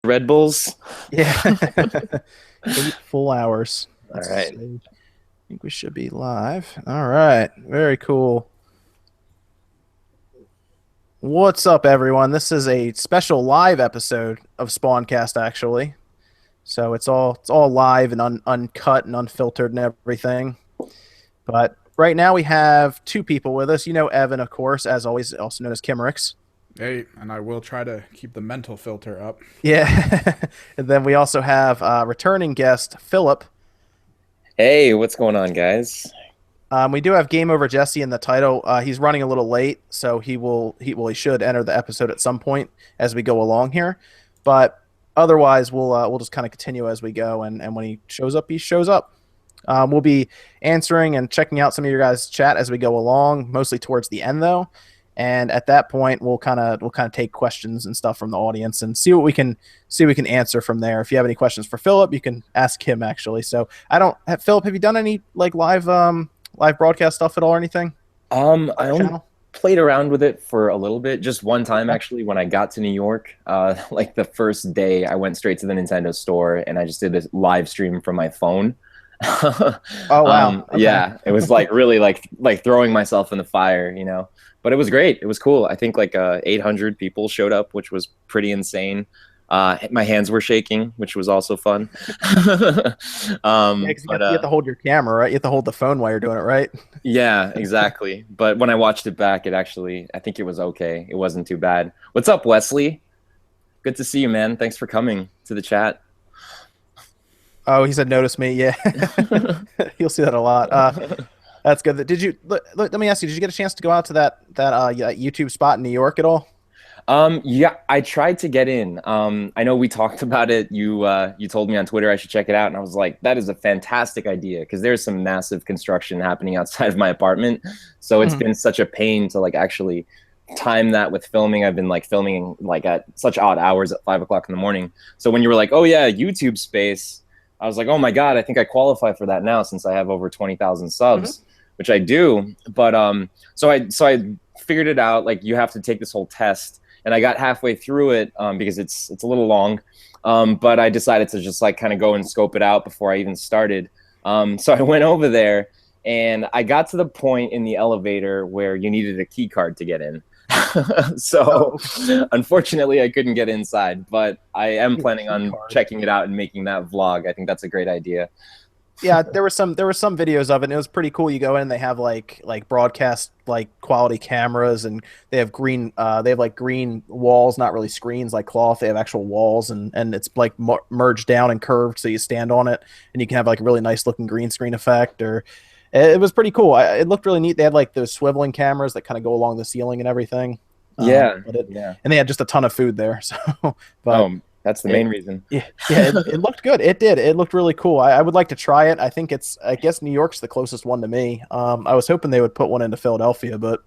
Red Bulls. Yeah. 8 full hours. All Let's right. see. I think we should be live. All right. Very cool. What's up, everyone? This is a special live episode of SpawnCast, actually. So it's all live and uncut and unfiltered and everything. But right now we have two people with us. You know Evan, of course, as always, also known as Kimmerix. Hey, and I will try to keep the mental filter up. Yeah. And then we also have returning guest Philip. Hey, what's going on, guys? We do have Game Over Jesse in the title. He's running a little late, so he should enter the episode at some point as we go along here. But otherwise, we'll just kind of continue as we go, and when he shows up, he shows up. We'll be answering and checking out some of your guys' chat as we go along, mostly towards the end though. And at that point, we'll kind of take questions and stuff from the audience and see what we can answer from there. If you have any questions for Philip, you can ask him actually. So Philip, have you done any like live broadcast stuff at all or anything? I only played around with it for a little bit, just one time actually, when I got to New York. Like the first day, I went straight to the Nintendo store and I just did this live stream from my phone. Oh wow! Okay. Yeah, it was like really like throwing myself in the fire, you know. But it was great. It was cool. I think like 800 people showed up, which was pretty insane. My hands were shaking, which was also fun. Yeah, 'cause you have to hold your camera, right? You have to hold the phone while you're doing it, right? Yeah, exactly. But when I watched it back, I think it was okay. It wasn't too bad. What's up, Wesley? Good to see you, man. Thanks for coming to the chat. Oh, he said, "Notice me." Yeah, you'll see that a lot. That's good. Did you look? Let me ask you: did you get a chance to go out to that YouTube spot in New York at all? Yeah, I tried to get in. I know we talked about it. You told me on Twitter I should check it out, and I was like, that is a fantastic idea because there's some massive construction happening outside of my apartment. So it's been such a pain to like actually time that with filming. I've been like filming like at such odd hours at 5 o'clock in the morning. So when you were like, oh yeah, YouTube space, I was like, oh my God, I think I qualify for that now since I have over 20,000 subs, which I do. But so I figured it out. Like you have to take this whole test, and I got halfway through it because it's a little long. But I decided to just like kind of go and scope it out before I even started. So I went over there, and I got to the point in the elevator where you needed a key card to get in. So unfortunately I couldn't get inside, but I am planning on checking it out and making that vlog. I think that's a great idea. Yeah, there were some videos of it, and it was pretty cool. You go in, they have like broadcast like quality cameras, and they have green walls, not really screens like cloth. They have actual walls, and it's like merged down and curved, so you stand on it, and you can have like a really nice looking green screen effect. Or it was pretty cool. It looked really neat. They had like those swiveling cameras that kind of go along the ceiling and everything. Yeah, and they had just a ton of food there. So, but that's the main reason. Yeah, it looked good. It did. It looked really cool. I would like to try it. I guess New York's the closest one to me. I was hoping they would put one into Philadelphia, but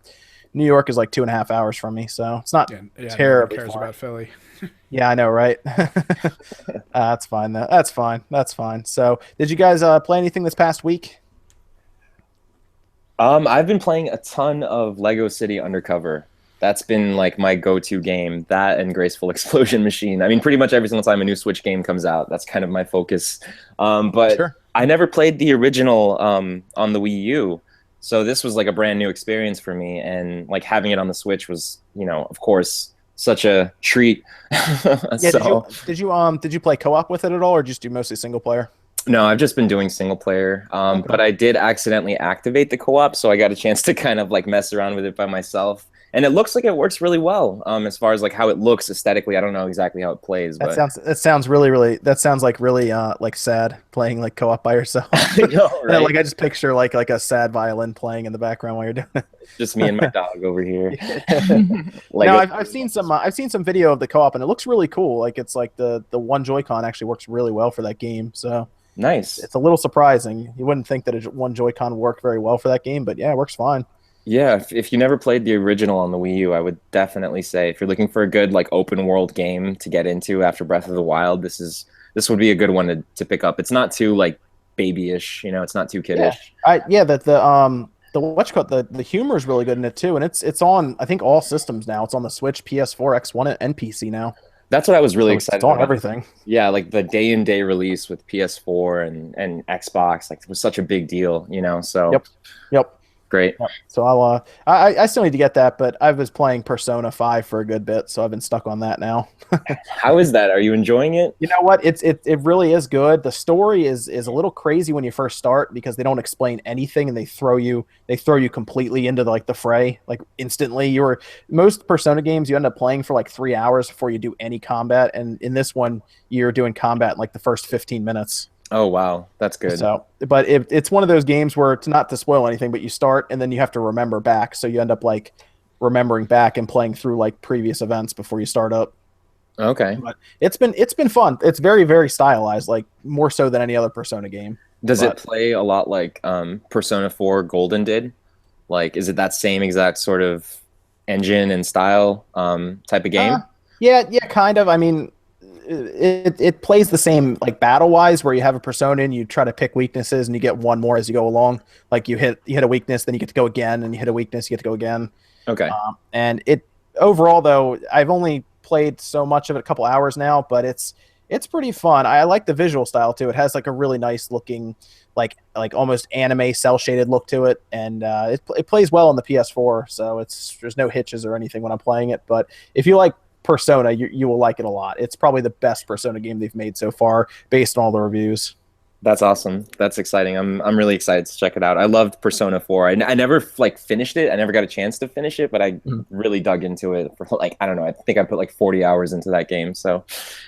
New York is like 2.5 hours from me, so it's not terribly cares far. about Philly. Yeah, I know, right? That's fine. That's fine. So, did you guys play anything this past week? I've been playing a ton of Lego City Undercover. That's been like my go-to game. That and Graceful Explosion Machine. I mean, pretty much every single time a new Switch game comes out, that's kind of my focus. But sure. I never played the original on the Wii U, so this was like a brand new experience for me. And like having it on the Switch was, you know, of course, such a treat. Yeah. So, did you play co-op with it at all, or just do mostly single player? No, I've just been doing single player, Okay. But I did accidentally activate the co-op, so I got a chance to kind of like mess around with it by myself. And it looks like it works really well, as far as like how it looks aesthetically. I don't know exactly how it plays, but that sounds like really like sad playing like co-op by yourself. I know, right? Like I just picture like a sad violin playing in the background while you're doing it. Just me and my dog over here. Like no, I've seen some video of the co-op, and it looks really cool. Like it's like the one Joy-Con actually works really well for that game. So nice. It's a little surprising. You wouldn't think that one Joy-Con worked very well for that game, but yeah, it works fine. Yeah, if you never played the original on the Wii U, I would definitely say if you're looking for a good like open world game to get into after Breath of the Wild, this would be a good one to pick up. It's not too like babyish, you know, it's not too kiddish. Yeah, the humor is really good in it too, and it's on I think all systems now. It's on the Switch, PS4, X1, and PC now. That's what I was really So it's excited on about. everything. Yeah, like the day and day release with PS4 and Xbox, like it was such a big deal, you know. So Yep. Yep. great. Yep. So I still need to get that, but I was playing Persona 5 for a good bit, so I've been stuck on that now. How is that? Are you enjoying it? You know what? It really is good. The story is a little crazy when you first start because they don't explain anything and they throw you completely into the fray like instantly. Most Persona games you end up playing for like 3 hours before you do any combat, and in this one you're doing combat in like the first 15 minutes. Oh wow, that's good. So, but it's one of those games where it's not to spoil anything, but you start and then you have to remember back. So you end up like remembering back and playing through like previous events before you start up. Okay. But it's been fun. It's very very stylized, like more so than any other Persona game. Does it But play a lot like Persona 4 Golden did? Like, is it that same exact sort of engine and style type of uh, game? yeah, kind of. I mean, it plays the same like battle wise, where you have a persona and you try to pick weaknesses and you get one more as you go along. Like you hit a weakness, then you get to go again, and you hit a weakness, you get to go again. Okay. And it overall though, I've only played so much of it, a couple hours now, but it's pretty fun. I like the visual style too. It has like a really nice looking, like almost anime cell shaded look to it, and it plays well on the PS4. So there's no hitches or anything when I'm playing it. But if you like Persona, you will like it a lot. It's probably the best Persona game they've made so far, based on all the reviews. That's awesome. That's exciting. I'm really excited to check it out. I loved Persona 4. I never like finished it. I never got a chance to finish it, but I Mhm. really dug into it for like I don't know. I think I put like 40 hours into that game. So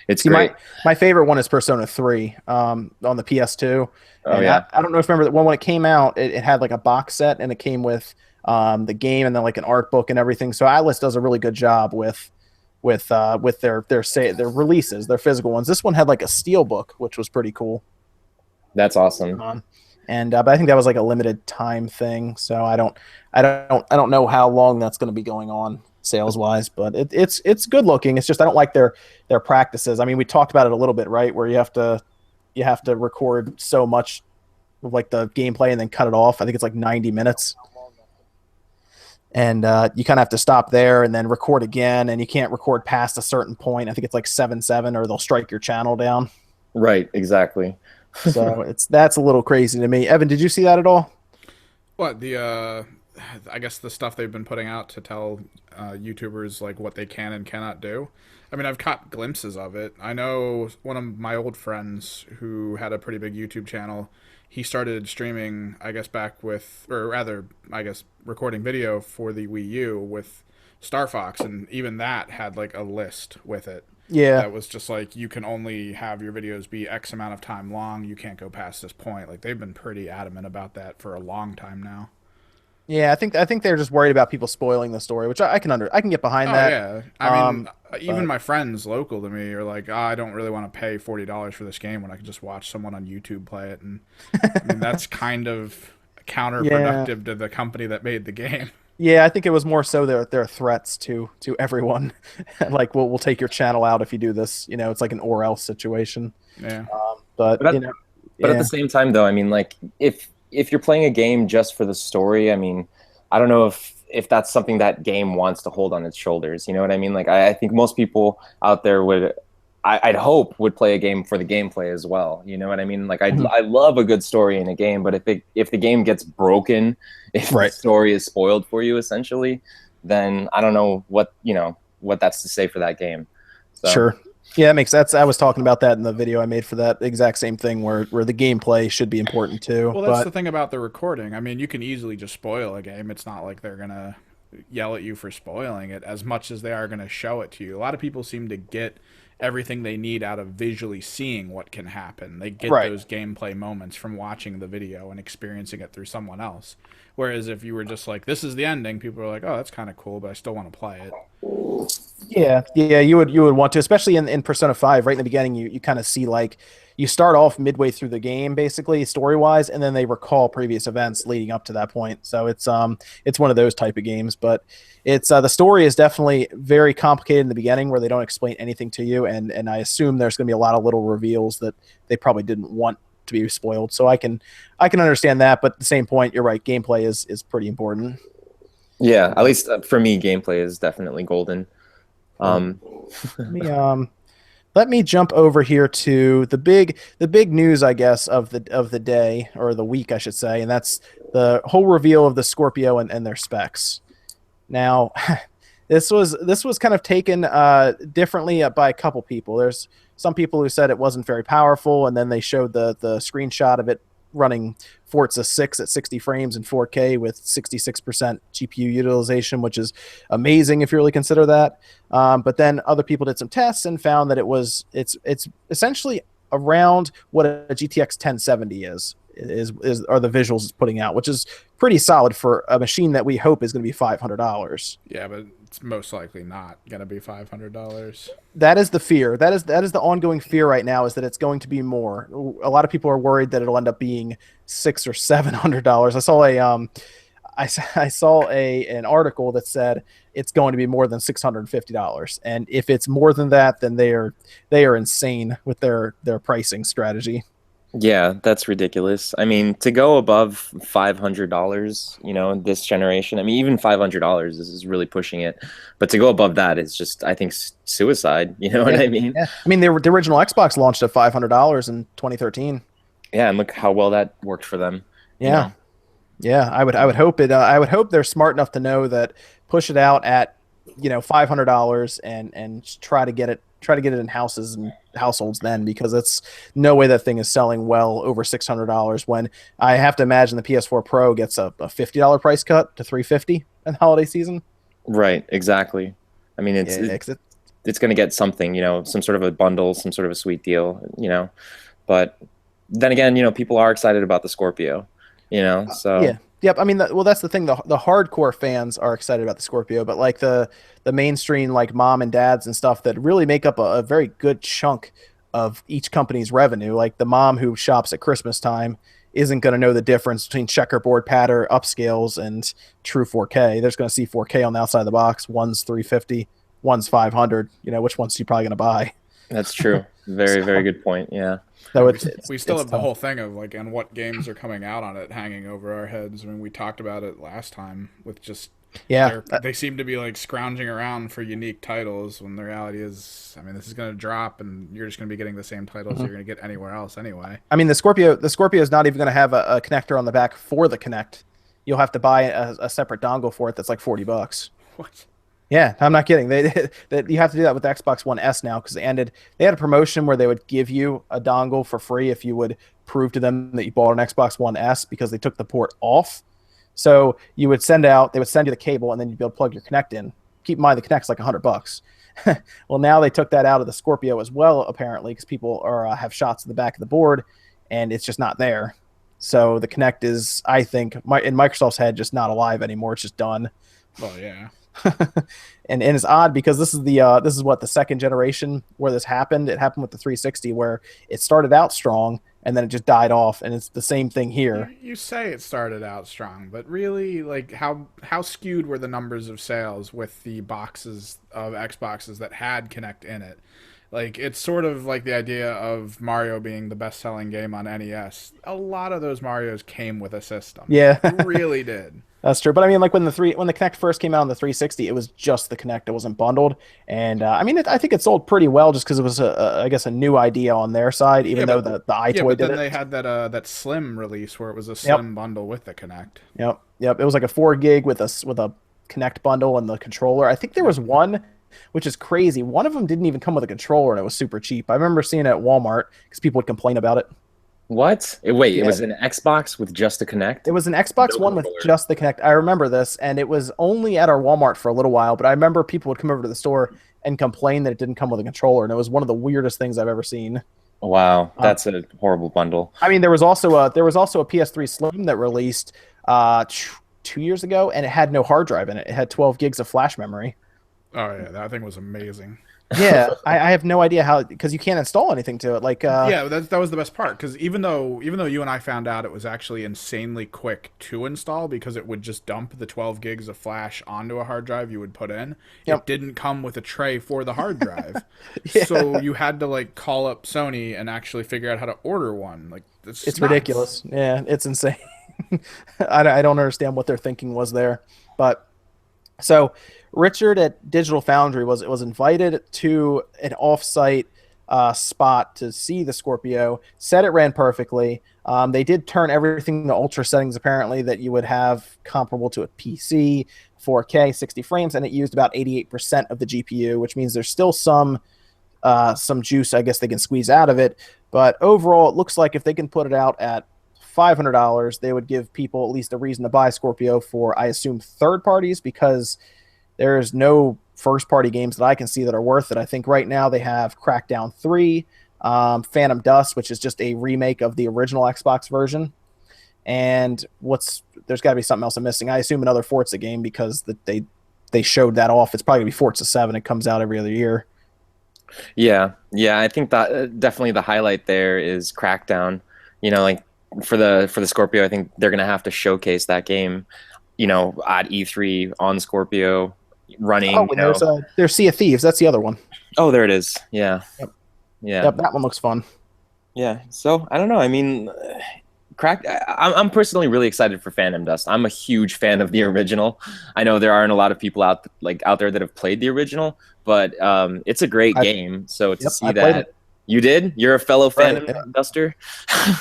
it's See, great. my favorite one is Persona 3 on the PS2. Oh And yeah. I don't know if you remember that when it came out, it had like a box set and it came with the game and then like an art book and everything. So Atlas does a really good job with their releases, their physical ones. This one had like a steel book, which was pretty cool. That's awesome. And but I think that was like a limited time thing. So I don't know how long that's going to be going on sales wise, but it's good looking. It's just I don't like their practices. I mean, we talked about it a little bit, right? Where you have to record so much of like the gameplay and then cut it off. I think it's like 90 minutes. And you kind of have to stop there and then record again, and you can't record past a certain point. I think it's like 7.7, or they'll strike your channel down. Right, exactly. So that's a little crazy to me. Evan, did you see that at all? What I guess the stuff they've been putting out to tell YouTubers like what they can and cannot do. I mean, I've caught glimpses of it. I know one of my old friends who had a pretty big YouTube channel. He started streaming, I guess, back with, or rather, I guess, recording video for the Wii U with Star Fox, and even that had like a list with it. Yeah. That was just like, you can only have your videos be X amount of time long. You can't go past this point. Like, they've been pretty adamant about that for a long time now. Yeah, I think they're just worried about people spoiling the story, which I can get behind that. Yeah. I mean, even but- my friends local to me are like, I don't really want to pay $40 for this game when I can just watch someone on YouTube play it. And I mean, that's kind of counterproductive to the company that made the game. Yeah, I think it was more so their threats to everyone, like we'll take your channel out if you do this. It's like an or else situation. Yeah. But But at, you know, but at yeah. the same time, though, I mean, like if you're playing a game just for the story, I mean, I don't know if that's something that game wants to hold on its shoulders. You know what I mean? Like I think most people out there I'd hope would play a game for the gameplay as well. You know what I mean? Like I love a good story in a game, but if the game gets broken, if the Right. story is spoiled for you essentially, then I don't know what that's to say for that game. So, Sure. Yeah, that makes sense. I was talking about that in the video I made for that exact same thing, where the gameplay should be important too. Well, that's but the thing about the recording. I mean, you can easily just spoil a game. It's not like they're going to yell at you for spoiling it as much as they are going to show it to you. A lot of people seem to get everything they need out of visually seeing what can happen. They get Right. those gameplay moments from watching the video and experiencing it through someone else. Whereas if you were just like, this is the ending, people are like, oh, that's kind of cool, but I still want to play it. Yeah, you would want to, especially in Persona 5, right in the beginning, you kind of see like you start off midway through the game, basically story wise, and then they recall previous events leading up to that point. So it's one of those type of games, but it's the story is definitely very complicated in the beginning, where they don't explain anything to you, and I assume there's going to be a lot of little reveals that they probably didn't want to be spoiled. So I can understand that, but at the same point, you're right, gameplay is pretty important. yeah, at least for me, gameplay is definitely golden. Um, Let me let me jump over here to the big news, I guess, of the day, or the week, I should say, and that's the whole reveal of the Scorpio and their specs. Now, this was kind of taken differently by a couple people. There's some people who said it wasn't very powerful, and then they showed the screenshot of it running Forza 6 at 60 frames in 4K with 66% GPU utilization, which is amazing if you really consider that. But then other people did some tests and found that it's essentially around what a GTX 1070 are the visuals it's putting out, which is pretty solid for a machine that we hope is going to be $500. Yeah, but it's most likely not gonna be $500. That is the fear. That is the ongoing fear right now, is that it's going to be more. A lot of people are worried that it'll end up being $600 or $700. I saw an article that said it's going to be more than $650, and if it's more than that, then they are insane with their pricing strategy. yeah, that's ridiculous. I mean, to go above $500, in this generation, I mean, even $500 is really pushing it. But to go above that is just, I think, suicide. You know what Yeah, I mean? yeah. I mean, the original Xbox launched at $500 in 2013. Yeah, and look how well that worked for them. You Yeah. know? Yeah, I would hope it. I would hope they're smart enough to know that push it out at $500 and try to get it in houses and households then, because it's no way that thing is selling well over $600 when I have to imagine the PS4 Pro gets a $50 price cut to $350 in the holiday season. Right, exactly. I mean, Yeah, it's going to get something, some sort of a bundle, some sort of a sweet deal. But then again, people are excited about the Scorpio. So yeah. Yep. I mean, that's the thing. The hardcore fans are excited about the Scorpio, but like the mainstream, like mom and dads and stuff that really make up a very good chunk of each company's revenue. Like the mom who shops at Christmas time isn't going to know the difference between checkerboard pattern, upscales, and true 4K. They're just going to see 4K on the outside of the box. One's 350, one's 500. Which one's you probably going to buy? that's true. Very, very good point. Yeah. So We still have the tough. whole thing of like, and what games are coming out on it hanging over our heads. I mean, we talked about it last time with just Yeah. they seem to be like scrounging around for unique titles when the reality is, I mean, this is going to drop and you're just going to be getting the same titles you're going to get anywhere else anyway. I mean, the Scorpio is not even going to have a connector on the back for the Connect. You'll have to buy a separate dongle for it that's like $40. What? Yeah, I'm not kidding. You have to do that with the Xbox One S now, because they had a promotion where they would give you a dongle for free if you would prove to them that you bought an Xbox One S, because they took the port off. So they would send you the cable, and then you'd be able to plug your Kinect in. Keep in mind the Kinect's like $100. Well, now they took that out of the Scorpio as well, apparently, because people have shots in the back of the board, and it's just not there. So the Kinect is, I think, in Microsoft's head, just not alive anymore. It's just done. Well, yeah. and it's odd because this is what, the second generation where this happened. It happened with the 360, where it started out strong and then it just died off, and it's the same thing here. You say it started out strong, but really, like, how skewed were the numbers of sales with the boxes of Xboxes that had Kinect in it? Like, it's sort of like the idea of Mario being the best-selling game on NES. A lot of those Marios came with a system. Yeah. It really did. That's true, but I mean, like when the Kinect first came out on the 360, it was just the Kinect; it wasn't bundled, and I mean, I think it sold pretty well just because it was I guess a new idea on their side, even though the iToy but did then it. they had that Slim release where it was a Slim bundle with the Kinect. Yep. It was like a 4 gig with a Kinect bundle and the controller. I think there was one, which is crazy. One of them didn't even come with a controller, and it was super cheap. I remember seeing it at Walmart because people would complain about it. What? Wait, Yeah. it was an Xbox with just a Kinect? It was an Xbox One with just the Kinect. I remember this, and it was only at our Walmart for a little while, but I remember people would come over to the store and complain that it didn't come with a controller, and it was one of the weirdest things I've ever seen. Wow, that's a horrible bundle. I mean, there was also a PS3 Slim that released 2 years ago, and it had no hard drive in it. It had 12 gigs of flash memory. Oh yeah, that thing was amazing. Yeah, I have no idea how, because you can't install anything to it. Like, yeah, that was the best part, because even though you and I found out it was actually insanely quick to install, because it would just dump the 12 gigs of flash onto a hard drive you would put in. Yep. It didn't come with a tray for the hard drive. Yeah. So you had to like call up Sony and actually figure out how to order one. Like, it's nuts. ridiculous. Yeah, it's insane. I don't understand what their thinking was there, but So Richard at Digital Foundry was invited to an offsite spot to see the Scorpio. Said it ran perfectly. They did turn everything to ultra settings apparently that you would have comparable to a PC, 4K, 60 frames, and it used about 88% of the GPU, which means there's still some juice I guess they can squeeze out of it. But overall, it looks like if they can put it out at $500, they would give people at least a reason to buy Scorpio for, I assume, third parties, because there's no first party games that I can see that are worth it. I think right now they have Crackdown 3, Phantom Dust, which is just a remake of the original Xbox version. And there's got to be something else I'm missing. I assume another Forza game because they showed that off. It's probably going to be Forza 7. It comes out every other year. Yeah, I think that definitely the highlight there is Crackdown. Like for the Scorpio, I think they're gonna have to showcase that game, at E3 on Scorpio running. Oh, and there's Sea of Thieves. That's the other one. Oh, there it is. Yeah. Yep. Yeah. Yep, that one looks fun. Yeah. So I don't know. I mean, I'm personally really excited for Phantom Dust. I'm a huge fan of the original. I know there aren't a lot of people out there that have played the original, but it's a great game. So to see that you did, you're a fellow Phantom Duster.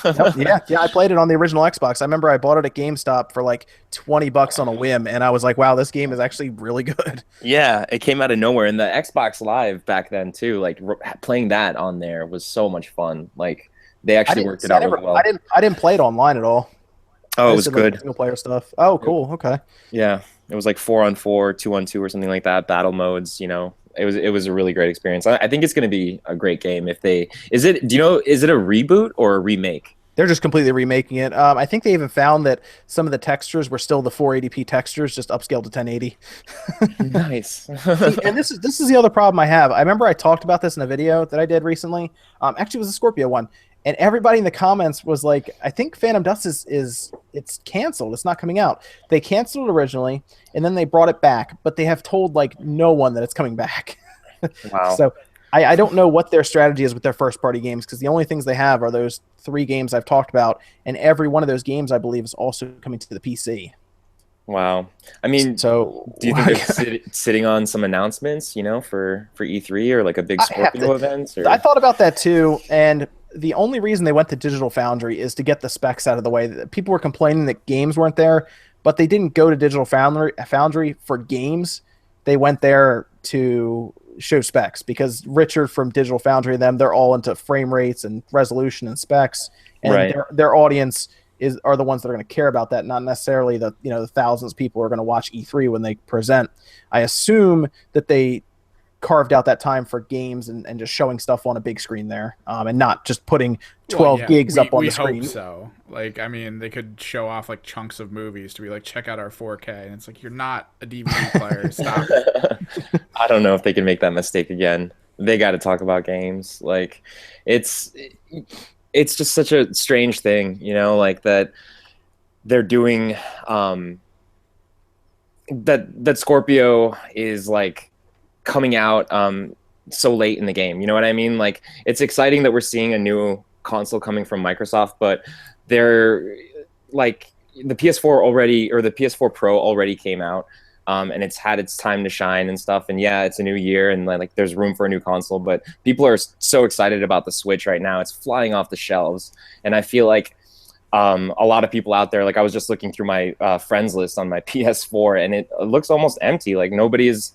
Yep, yeah, I played it on the original Xbox. I remember I bought it at GameStop for like $20 on a whim, and I was like, "Wow, this game is actually really good." Yeah, it came out of nowhere, and the Xbox Live back then too. Like playing that on there was so much fun. Like they actually worked it out really well. I didn't play it online at all. Oh, it was good. Single player stuff. Oh, cool. Okay. Yeah, it was like 4-on-4, 2-on-2, or something like that. Battle modes. It was a really great experience. I think it's going to be a great game if they. Is it a reboot or a remake? They're just completely remaking it. I think they even found that some of the textures were still the 480p textures, just upscaled to 1080. Nice. And this is the other problem I have. I remember I talked about this in a video that I did recently. Actually, it was a Scorpio one, and everybody in the comments was like, "I think Phantom Dust it's canceled. It's not coming out." They canceled it originally, and then they brought it back, but they have told like no one that it's coming back. Wow. So I don't know what their strategy is with their first party games, because the only things they have are those 3 games I've talked about, and every one of those games I believe is also coming to the PC. Wow. I mean, so do you think they're sitting on some announcements, for E3 or like a big Scorpio event? Or? I thought about that too, and the only reason they went to Digital Foundry is to get the specs out of the way. People were complaining that games weren't there, but they didn't go to Digital Foundry for games. They went there to show specs, because Richard from Digital Foundry and them, they're all into frame rates and resolution and specs, and their audience are the ones that are going to care about that, not necessarily the thousands of people who are going to watch E3 when they present. I assume that they carved out that time for games and just showing stuff on a big screen there, and not just putting 12 gigs up on the screen. We hope so. Like, I mean, they could show off like chunks of movies to be like, check out our 4K, and it's like, you're not a DVD player. Stop it. I don't know if they can make that mistake again. They got to talk about games. Like, it's just such a strange thing, like that they're doing. That Scorpio is like coming out so late in the game. You know what I mean? Like, it's exciting that we're seeing a new console coming from Microsoft, but they're like the PS4 already, or the PS4 Pro already came out, and it's had its time to shine and stuff. And yeah, it's a new year, and like there's room for a new console, but people are so excited about the Switch right now. It's flying off the shelves, and I feel like a lot of people out there, like I was just looking through my friends list on my PS4, and it looks almost empty. Like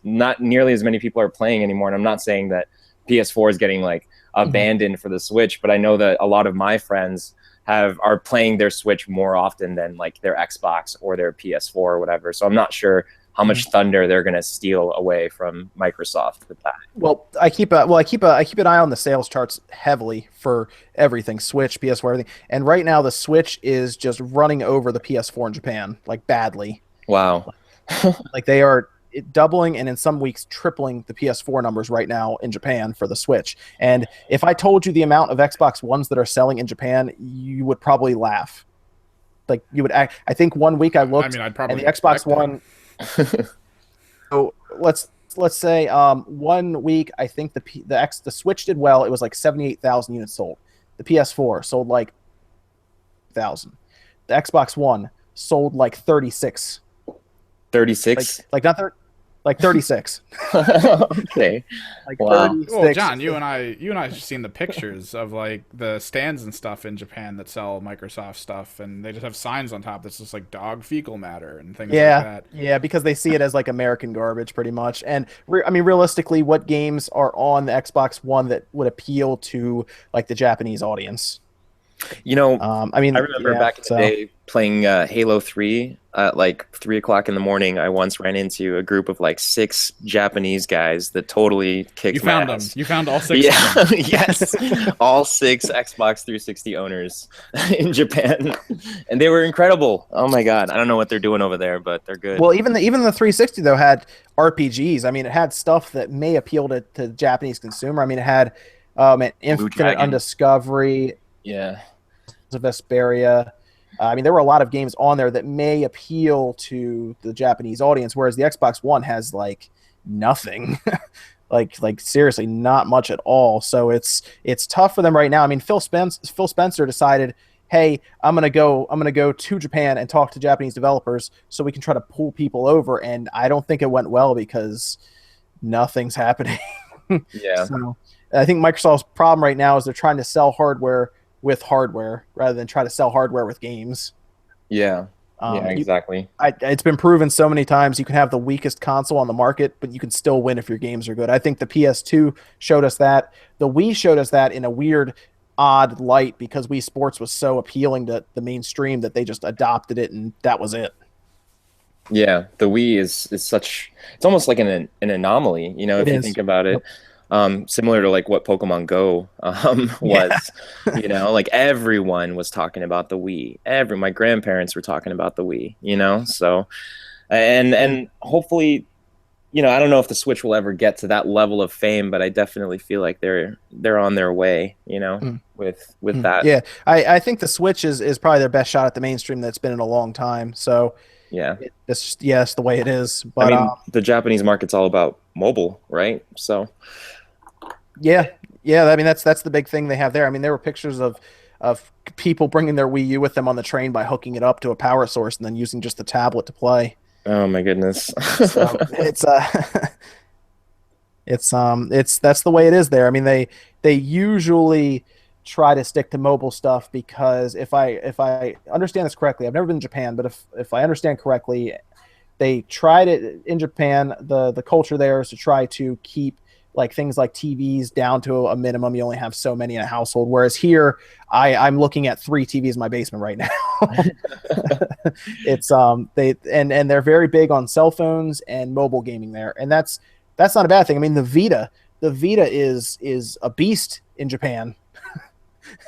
not nearly as many people are playing anymore. And I'm not saying that PS4 is getting like abandoned for the Switch, but I know that a lot of my friends are playing their Switch more often than like their Xbox or their PS4 or whatever. So I'm not sure how much thunder they're going to steal away from Microsoft with that. Well, I keep an eye on the sales charts heavily for everything, Switch, PS4, everything. And right now the Switch is just running over the PS4 in Japan, like badly. Wow. Like they are doubling, and in some weeks tripling the PS4 numbers right now in Japan for the Switch. And if I told you the amount of Xbox Ones that are selling in Japan, you would probably laugh. Like you would I think one week I looked, I'd probably, and the Xbox One. So let's say 1 week I think the Switch did well. It was like 78,000 units sold. The PS4 sold like 1,000. The Xbox One sold like 36. 36? Like not 30, like 36. Okay. Like Wow. 36. Well, John, you and I have seen the pictures of like the stands and stuff in Japan that sell Microsoft stuff, and they just have signs on top that's just like dog fecal matter and things like Yeah, that. yeah, because they see it as like American garbage, pretty much. And I mean, realistically, what games are on the Xbox One that would appeal to like the Japanese audience? You know, I I mean, remember yeah. back in the So day playing Halo 3 at like 3 o'clock in the morning. I once ran into a group of like 6 Japanese guys that totally You kicked my found them. ass. You found all 6 Yeah, of them. yes, all 6 Xbox 360 owners in Japan, and they were incredible. Oh my God, I don't know what they're doing over there, but they're good. well, even the 360 though had RPGs. I mean, it had stuff that may appeal to the Japanese consumer. I mean, it had an Blue Infinite Dragon. Undiscovery, Yeah, of Vesperia. I mean, there were a lot of games on there that may appeal to the Japanese audience, whereas the Xbox One has like nothing, like seriously, not much at all. So it's tough for them right now. I mean, Phil Spencer decided, hey, I'm gonna go to Japan and talk to Japanese developers so we can try to pull people over. And I don't think it went well because nothing's happening. yeah, So I think Microsoft's problem right now is they're trying to sell hardware with hardware rather than try to sell hardware with games. yeah, yeah, You, exactly. it's been proven so many times you can have the weakest console on the market, but you can still win if your games are good. I think the PS2 showed us that. The Wii showed us that in a weird, odd light because Wii Sports was so appealing to the mainstream that they just adopted it, and that was it. Yeah, the Wii is such, it's almost like an anomaly, you know, It if you is. think about it. Yep. Similar to like what Pokemon Go Yeah. was, you know, like everyone was talking about the Wii. My grandparents were talking about the Wii, you know. So Yeah. and hopefully, you know, I don't know if the Switch will ever get to that level of fame, but I definitely feel like they're on their way, you know, Mm. with that. Yeah. I think the Switch is probably their best shot at the mainstream that's been in a long time. So Yeah. it's just, yeah, it's the way it is. I But mean, the Japanese market's all about mobile, right? So yeah, yeah. I mean, that's the big thing they have there. I mean, there were pictures of people bringing their Wii U with them on the train by hooking it up to a power source and then using just the tablet to play. oh my goodness. So it's it's that's the way it is there. I mean, they usually try to stick to mobile stuff because if I understand this correctly, I've never been to Japan, but if I understand correctly, they tried it in Japan. The culture there is to try to keep like things like TVs down to a minimum. You only have so many in a household. Whereas here, I'm looking at 3 TVs in my basement right now. It's and they're very big on cell phones and mobile gaming there, and that's not a bad thing. I mean, the Vita is a beast in Japan.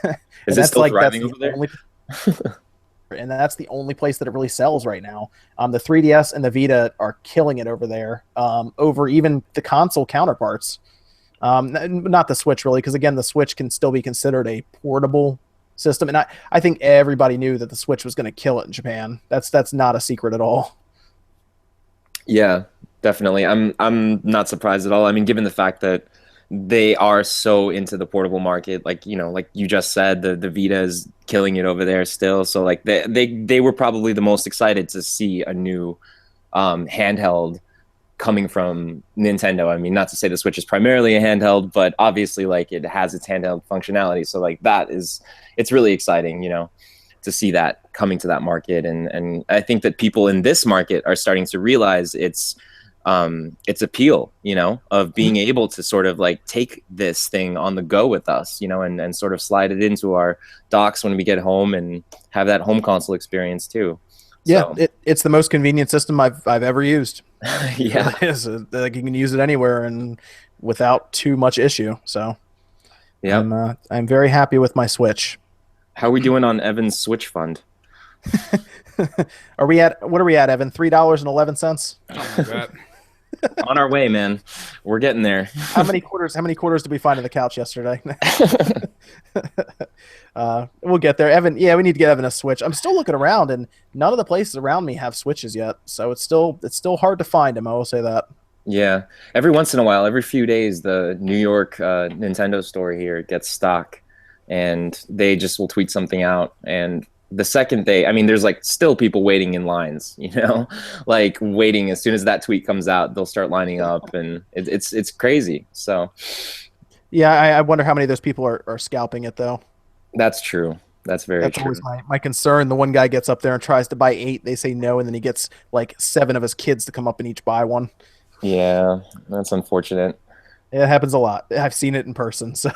Is And it that's still like thriving over there? and that's the only place that it really sells right now. The 3DS and the Vita are killing it over there, over even the console counterparts. Not the Switch really, because again, the Switch can still be considered a portable system, and I think everybody knew that the Switch was going to kill it in Japan. That's not a secret at all. Yeah, definitely. I'm not surprised at all. I mean, given the fact that they are so into the portable market, like, you know, like you just said, the Vita is killing it over there still. So like they were probably the most excited to see a new handheld coming from Nintendo. I mean, not to say the Switch is primarily a handheld, but obviously like it has its handheld functionality. So like it's really exciting, you know, to see that coming to that market. And I think that people in this market are starting to realize its appeal, you know, of being able to sort of like take this thing on the go with us, you know, and sort of slide it into our docks when we get home and have that home console experience too. Yeah, So, it's the most convenient system I've ever used. It yeah. really is. Like you can use it anywhere and without too much issue. So Yeah. I'm very happy with my Switch. How are we doing on Evan's Switch fund? What are we at, Evan? $3.11. Something like that. On our way, man. We're getting there. How many quarters did we find in the couch yesterday? We'll get there. Evan, yeah, we need to get Evan a Switch. I'm still looking around and none of the places around me have Switches yet. So it's still hard to find them, I will say that. Yeah. Every once in a while, every few days, the New York Nintendo store here gets stock and they just will tweet something out. And the second they, I mean, there's like still people waiting in lines, like waiting as soon as that tweet comes out, they'll start lining up, and it's crazy. So Yeah, I wonder how many of those people are scalping it though. that's true. That's very That's true. always my concern. The one guy gets up there and tries to buy 8. They say no, and then he gets like 7 of his kids to come up and each buy one. Yeah, that's unfortunate. It happens a lot. I've seen it in person, so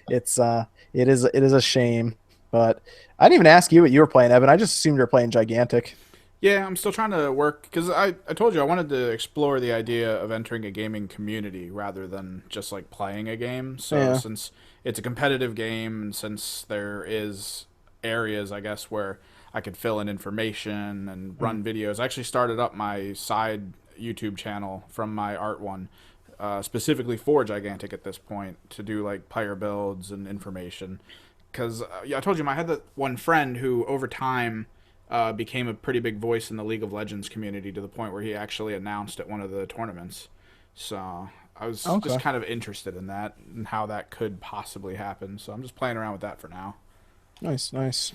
it's it is a shame. But I didn't even ask you what you were playing, Evan. I just assumed you were playing Gigantic. Yeah, I'm still trying to work because I told you I wanted to explore the idea of entering a gaming community rather than just like playing a game. So Yeah. since it's a competitive game and since there is areas I guess where I could fill in information and run videos, I actually started up my side YouTube channel from my art one specifically for Gigantic at this point to do like player builds and information. Because yeah, I told you I had that one friend who over time became a pretty big voice in the League of Legends community to the point where he actually announced at one of the tournaments. So I was Okay. just kind of interested in that and how that could possibly happen. So I'm just playing around with that for now. Nice, nice.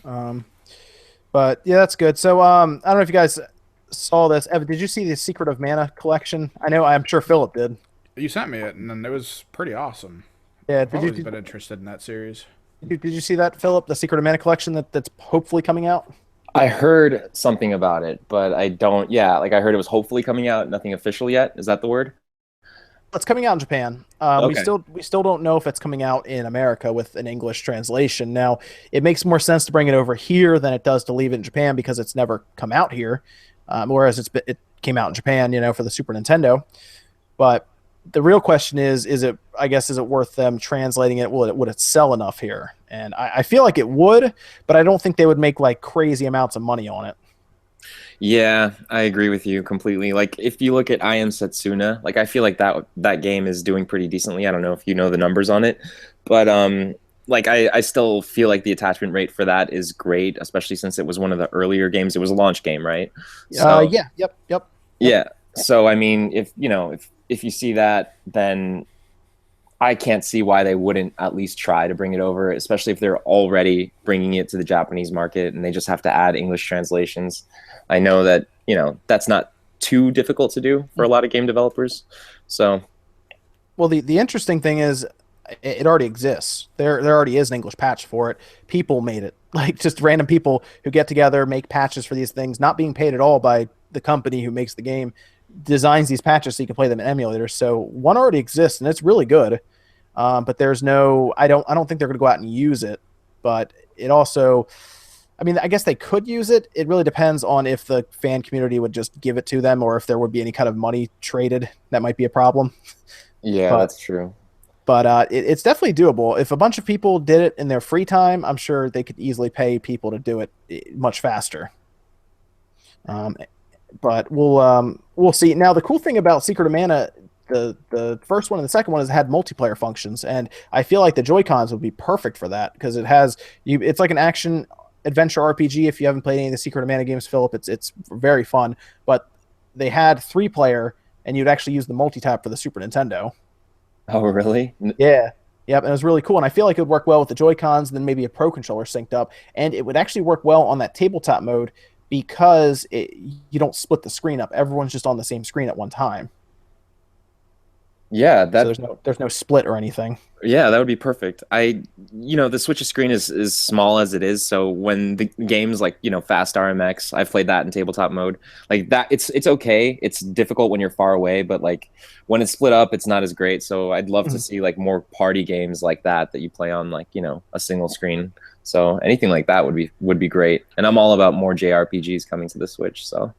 But yeah, that's good. So I don't know if you guys saw this. Evan, did you see the Secret of Mana collection? I'm sure Philip did. You sent me it, and then it was pretty awesome. Yeah, I've did you always been interested in that series. did you see that, Philip? The Secret of Mana collection that's hopefully coming out. I heard something about it, but I don't. Yeah, like I heard it was hopefully coming out. Nothing official yet. Is that the word? It's coming out in Japan. We Okay. still don't know if it's coming out in America with an English translation. Now, it makes more sense to bring it over here than it does to leave it in Japan because it's never come out here, whereas it came out in Japan, for the Super Nintendo. But the real question is it? I guess is it worth them translating it? Would it sell enough here? And I feel like it would, but I don't think they would make like crazy amounts of money on it. Yeah, I agree with you completely. Like if you look at I Am Setsuna, like I feel like that game is doing pretty decently. I don't know if you know the numbers on it, but like I still feel like the attachment rate for that is great, especially since it was one of the earlier games. It was a launch game, right? So Yeah, yep. yeah. So I mean, if you see that, then I can't see why they wouldn't at least try to bring it over, especially if they're already bringing it to the Japanese market and they just have to add English translations. I know that, that's not too difficult to do for a lot of game developers. So, Well, the interesting thing is, it already exists. There already is an English patch for it. People made it, like just random people who get together, make patches for these things, not being paid at all by the company who makes the game, designs these patches so you can play them in emulators. So one already exists, and it's really good. But there's no, I don't think they're going to go out and use it. But it also, I mean, I guess they could use it. It really depends on if the fan community would just give it to them or if there would be any kind of money traded. That might be a problem. yeah, But that's true. it's definitely doable. If a bunch of people did it in their free time, I'm sure they could easily pay people to do it much faster. Um, but we'll see. Now, the cool thing about Secret of Mana, the first one and the second one is it had multiplayer functions, and I feel like the Joy Cons would be perfect for that because it has you. It's like an action adventure RPG. If you haven't played any of the Secret of Mana games, Philip, it's very fun. But they had 3-player, and you'd actually use the multi-tap for the Super Nintendo. Oh, really? Yeah. Yep, and it was really cool. And I feel like it would work well with the Joy-Cons and then maybe a Pro Controller synced up. And it would actually work well on that tabletop mode because you don't split the screen up. Everyone's just on the same screen at one time. Yeah, So there's no split or anything. yeah, that would be perfect. The Switch's screen is small as it is, so when the games like, Fast RMX, I've played that in tabletop mode. Like that, it's okay. It's difficult when you're far away, but like when it's split up, it's not as great. So I'd love to see like more party games like that you play on like, a single screen. So anything like that would be great. And I'm all about more JRPGs coming to the Switch, so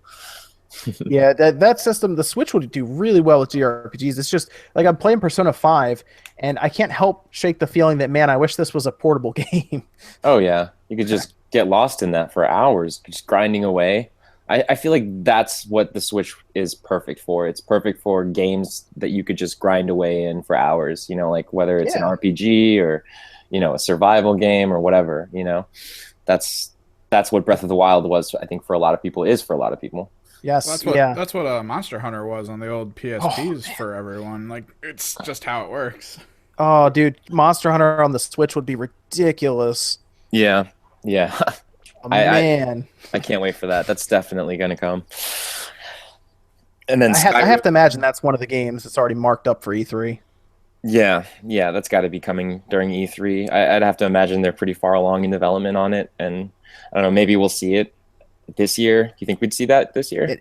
Yeah, that system, the Switch would do really well with JRPGs. It's just like I'm playing Persona 5, and I can't help shake the feeling that, man, I wish this was a portable game. oh yeah, you could just get lost in that for hours, just grinding away. I feel like that's what the Switch is perfect for. It's perfect for games that you could just grind away in for hours, like whether it's an Yeah. RPG or, a survival game or whatever, That's what Breath of the Wild was, I think, for a lot of people, is for a lot of people. Yes, Well, yeah. that's what Monster Hunter was on the old PSPs for everyone. Like it's just how it works. Oh, dude, Monster Hunter on the Switch would be ridiculous. Yeah, yeah. man. I can't wait for that. That's definitely going to come. And then I have to imagine that's one of the games that's already marked up for E3. Yeah, that's got to be coming during E3. I'd have to imagine they're pretty far along in development on it, and I don't know, maybe we'll see it this year. Do you think we'd see that this year?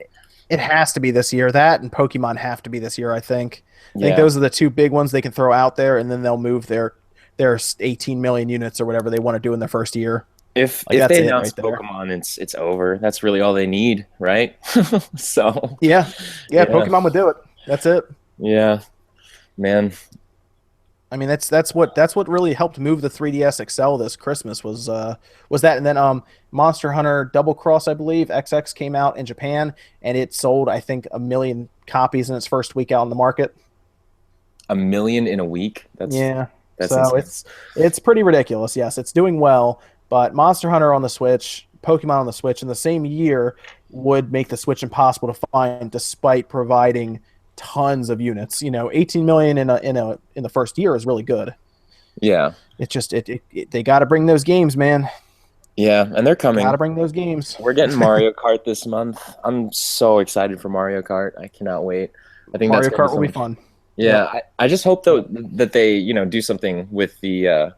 It has to be this year. That and Pokemon have to be this year, I think. I think Yeah. those are the two big ones they can throw out there, and then they'll move their 18 million units or whatever they want to do in their first year. Like, If that's they it announce right there. Pokemon, it's over. That's really all they need, right? So, Yeah, yeah, Pokemon would do it. That's it. yeah, man. I mean, that's what really helped move the 3DS XL this Christmas was that, and then Monster Hunter Double Cross, I believe XX came out in Japan, and it sold, I think, 1 million copies in its first week out in the market. 1 million in a week. That's So insane. it's pretty ridiculous. Yes, it's doing well, but Monster Hunter on the Switch, Pokemon on the Switch in the same year would make the Switch impossible to find, despite providing tons of units. 18 million in the first year is really good. Yeah, It's just they got to bring those games, man. yeah, and they're coming. Got to bring those games. We're getting Mario Kart this month. I'm so excited for Mario Kart. I cannot wait. I think Mario that's gonna Kart will be so fun. Yeah, I just hope though that they, do something with the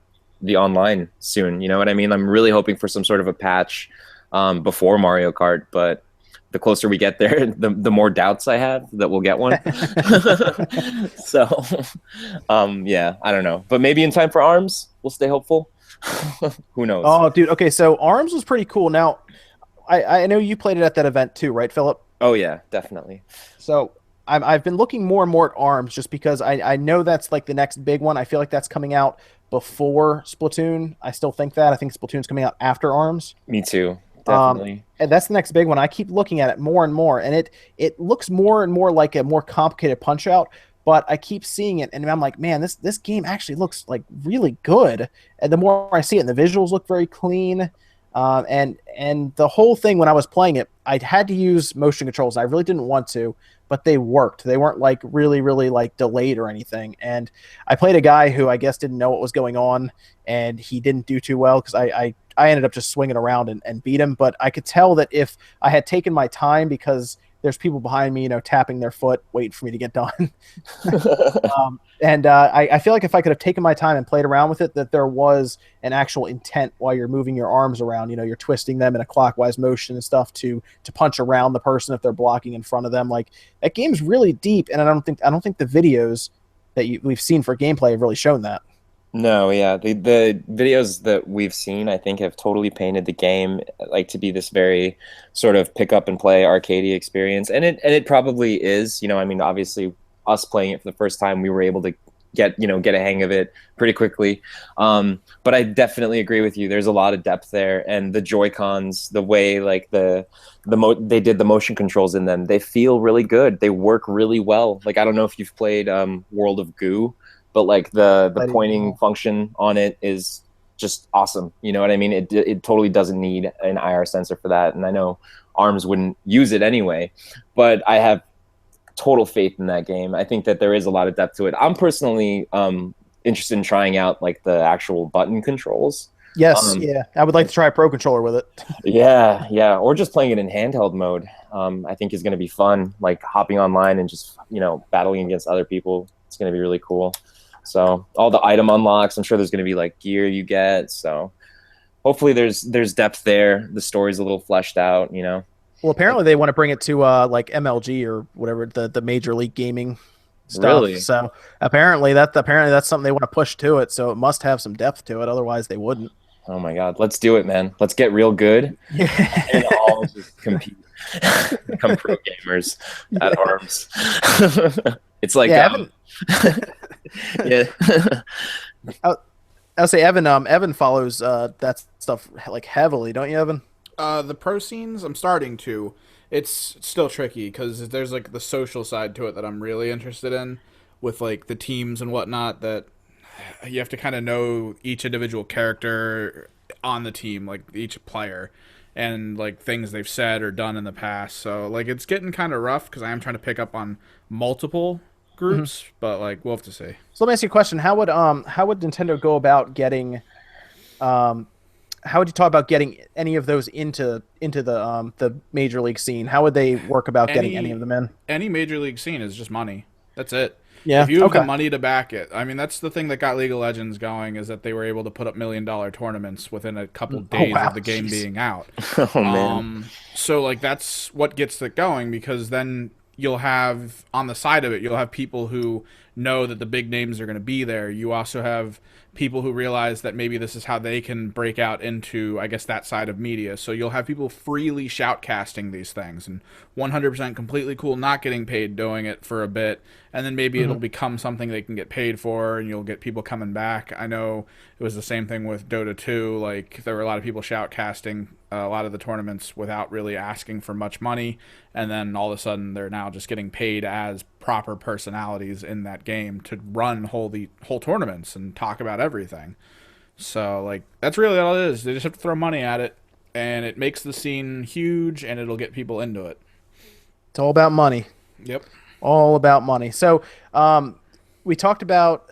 online soon. You know what I mean? I'm really hoping for some sort of a patch before Mario Kart, but the closer we get there, the more doubts I have that we'll get one. So, yeah, I don't know, but maybe in time for ARMS, we'll stay hopeful. Who knows? Oh, dude. Okay, so ARMS was pretty cool. Now, I know you played it at that event too, right, Philip? Oh yeah, definitely. So I've been looking more and more at ARMS just because I know that's like the next big one. I feel like that's coming out before Splatoon. I still think that. I think Splatoon's coming out after ARMS. Me too. Definitely. And that's the next big one. I keep looking at it more and more, and it looks more and more like a more complicated Punch Out. But I keep seeing it, and I'm like, man, this game actually looks like really good. And the more I see it, and the visuals look very clean. And the whole thing when I was playing it, I had to use motion controls. I really didn't want to, but they worked. They weren't like really, really like delayed or anything. And I played a guy who I guess didn't know what was going on, and he didn't do too well because I ended up just swinging around and beat him. But I could tell that if I had taken my time, because there's people behind me, tapping their foot, waiting for me to get done. I feel like if I could have taken my time and played around with it, that there was an actual intent while you're moving your arms around. You're twisting them in a clockwise motion and stuff to punch around the person if they're blocking in front of them. Like, that game's really deep, and I don't think the videos that we've seen for gameplay have really shown that. No, yeah. The videos that we've seen, I think, have totally painted the game like to be this very sort of pick up and play arcadey experience. And it probably is. I mean, obviously us playing it for the first time, we were able to get a hang of it pretty quickly. But I definitely agree with you. There's a lot of depth there, and the Joy-Cons, the way like they did the motion controls in them, they feel really good. They work really well. Like, I don't know if you've played World of Goo, but like the pointing function on it is just awesome. You know what I mean? It totally doesn't need an IR sensor for that. And I know ARMS wouldn't use it anyway, but I have total faith in that game. I think that there is a lot of depth to it. I'm personally interested in trying out like the actual button controls. Yes, yeah. I would like to try a Pro Controller with it. Yeah. Or just playing it in handheld mode. I think is going to be fun, like hopping online and just, battling against other people. It's going to be really cool. So all the item unlocks, I'm sure there's going to be like gear you get. So hopefully there's depth there. The story's a little fleshed out, Well, apparently they want to bring it to like MLG or whatever, the Major League Gaming stuff. Really? So apparently that's something they want to push to it. So it must have some depth to it. Otherwise they wouldn't. Oh my God, let's do it, man. Let's get real good and all just compete. Become pro gamers at ARMS. It's like yeah. I'll say Evan follows that stuff like heavily, don't you, Evan? The pro scenes, I'm starting to. It's still tricky because there's like the social side to it that I'm really interested in, with like the teams and whatnot, that you have to kind of know each individual character on the team, like each player, and like things they've said or done in the past. So like it's getting kind of rough because I am trying to pick up on multiple groups, but like we'll have to see. So let me ask you a question: How would Nintendo go about getting how would you talk about getting any of those into the major league scene? How would they work about getting any of them in? Any major league scene is just money. That's it. Yeah. If you have the Okay. money to back it, I mean, that's the thing that got League of Legends going, is that they were able to put up $1 million tournaments within a couple Oh days wow. of the game Jeez. being out. Oh man. So like that's what gets it going, because then you'll have on the side of it, you'll have people who know that the big names are going to be there. You also have people who realize that maybe this is how they can break out into, I guess, that side of media. So you'll have people freely shoutcasting these things, and 100% completely cool not getting paid doing it for a bit, and then maybe it'll become something they can get paid for, and you'll get people coming back. I know it was the same thing with Dota 2. Like, there were a lot of people shoutcasting a lot of the tournaments without really asking for much money, and then all of a sudden they're now just getting paid as proper personalities in that game to run whole tournaments and talk about everything. So like that's really all it is. They just have to throw money at it, and it makes the scene huge, and it'll get people into it. It's all about money. Yep. All about money. So, we talked about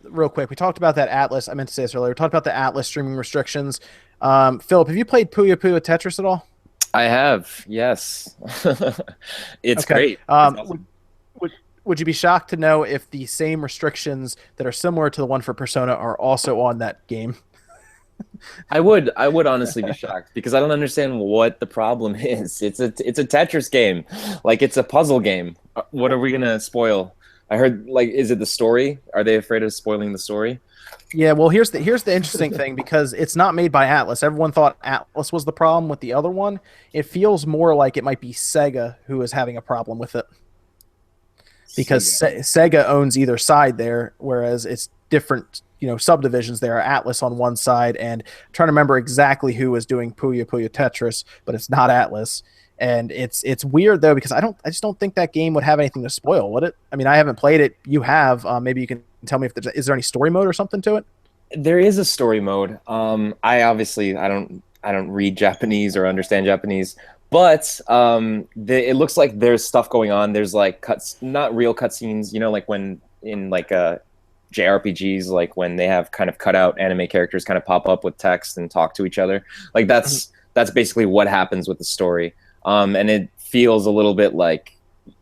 real quick. We talked about that Atlas. I meant to say this earlier. We talked about the Atlas streaming restrictions. Philip, have you played Puyo Puyo Tetris at all? I have, yes. It's Okay. great. It's awesome. Would you be shocked to know if the same restrictions that are similar to the one for Persona are also on that game? I would honestly be shocked, because I don't understand what the problem is. It's a Tetris game, like it's a puzzle game. What are we gonna spoil? I heard, like, is it the story? Are they afraid of spoiling the story? Yeah, well, here's the interesting thing, because it's not made by Atlas. Everyone thought Atlas was the problem with the other one. It feels more like it might be Sega who is having a problem with it, because Sega owns either side there, whereas it's different, subdivisions. There are Atlas on one side, and I'm trying to remember exactly who is doing Puyo Puyo Tetris, but it's not Atlas. And it's weird though, because I just don't think that game would have anything to spoil, would it? I mean, I haven't played it. You have. Maybe you can tell me if is there any story mode or something to it? There is a story mode. I don't read Japanese or understand Japanese, but it looks like there's stuff going on. There's like not real cutscenes, like when in like JRPGs, like when they have kind of cutout anime characters kind of pop up with text and talk to each other. Like that's basically what happens with the story. And it feels a little bit like,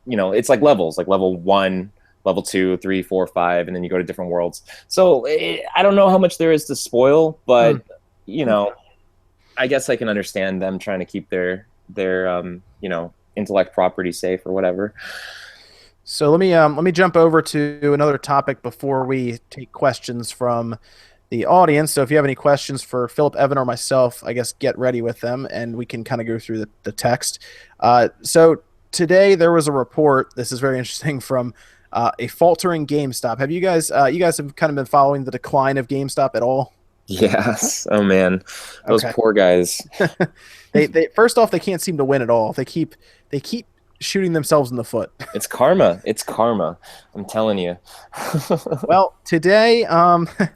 it's like levels, like level 1, level 2, 3, 4, 5, and then you go to different worlds. So I don't know how much there is to spoil, but I guess I can understand them trying to keep their intellect property safe or whatever. So let me jump over to another topic before we take questions from the audience. So if you have any questions for Philip, Evan, or myself, I guess get ready with them, and we can kind of go through the text. So today there was a report. This is very interesting, from a faltering GameStop. Have you guys have kind of been following the decline of GameStop at all? Yes. Oh man, those poor guys. They first off, they can't seem to win at all. They keep shooting themselves in the foot. It's karma. It's karma. I'm telling you. Well, today,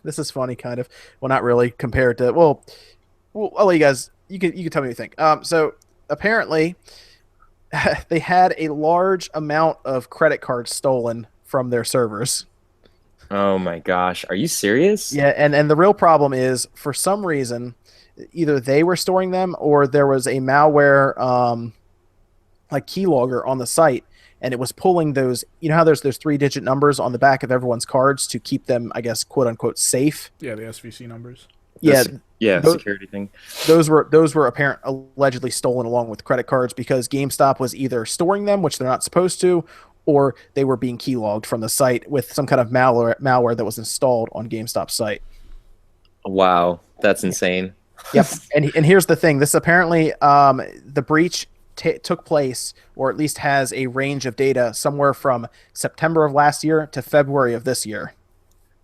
this is funny, kind of. Well, not really compared to. Well, I'll let you guys. You can tell me what you think. So apparently, they had a large amount of credit cards stolen from their servers. Oh my gosh, are you serious? Yeah, and the real problem is, for some reason, either they were storing them, or there was a malware like keylogger on the site, and it was pulling those. You know how there's 3-digit numbers on the back of everyone's cards to keep them, I guess, quote unquote, safe. Yeah, the SVC numbers. Yeah, those, security thing. Those were allegedly stolen along with credit cards, because GameStop was either storing them, which they're not supposed to, or they were being keylogged from the site with some kind of malware that was installed on GameStop's site. Wow, that's insane. Yep, and here's the thing. This apparently, the breach took place, or at least has a range of data somewhere from September of last year to February of this year.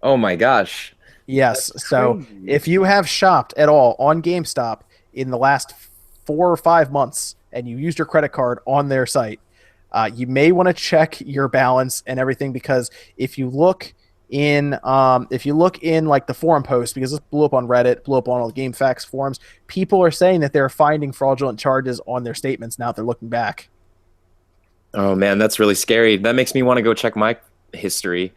Oh my gosh. Yes. So if you have shopped at all on GameStop in the last 4 or 5 months, and you used your credit card on their site, you may want to check your balance and everything, because if you look in like the forum posts, because this blew up on Reddit, blew up on all the GameFAQs forums, people are saying that they're finding fraudulent charges on their statements now that they're looking back. Oh man, that's really scary. That makes me want to go check my history.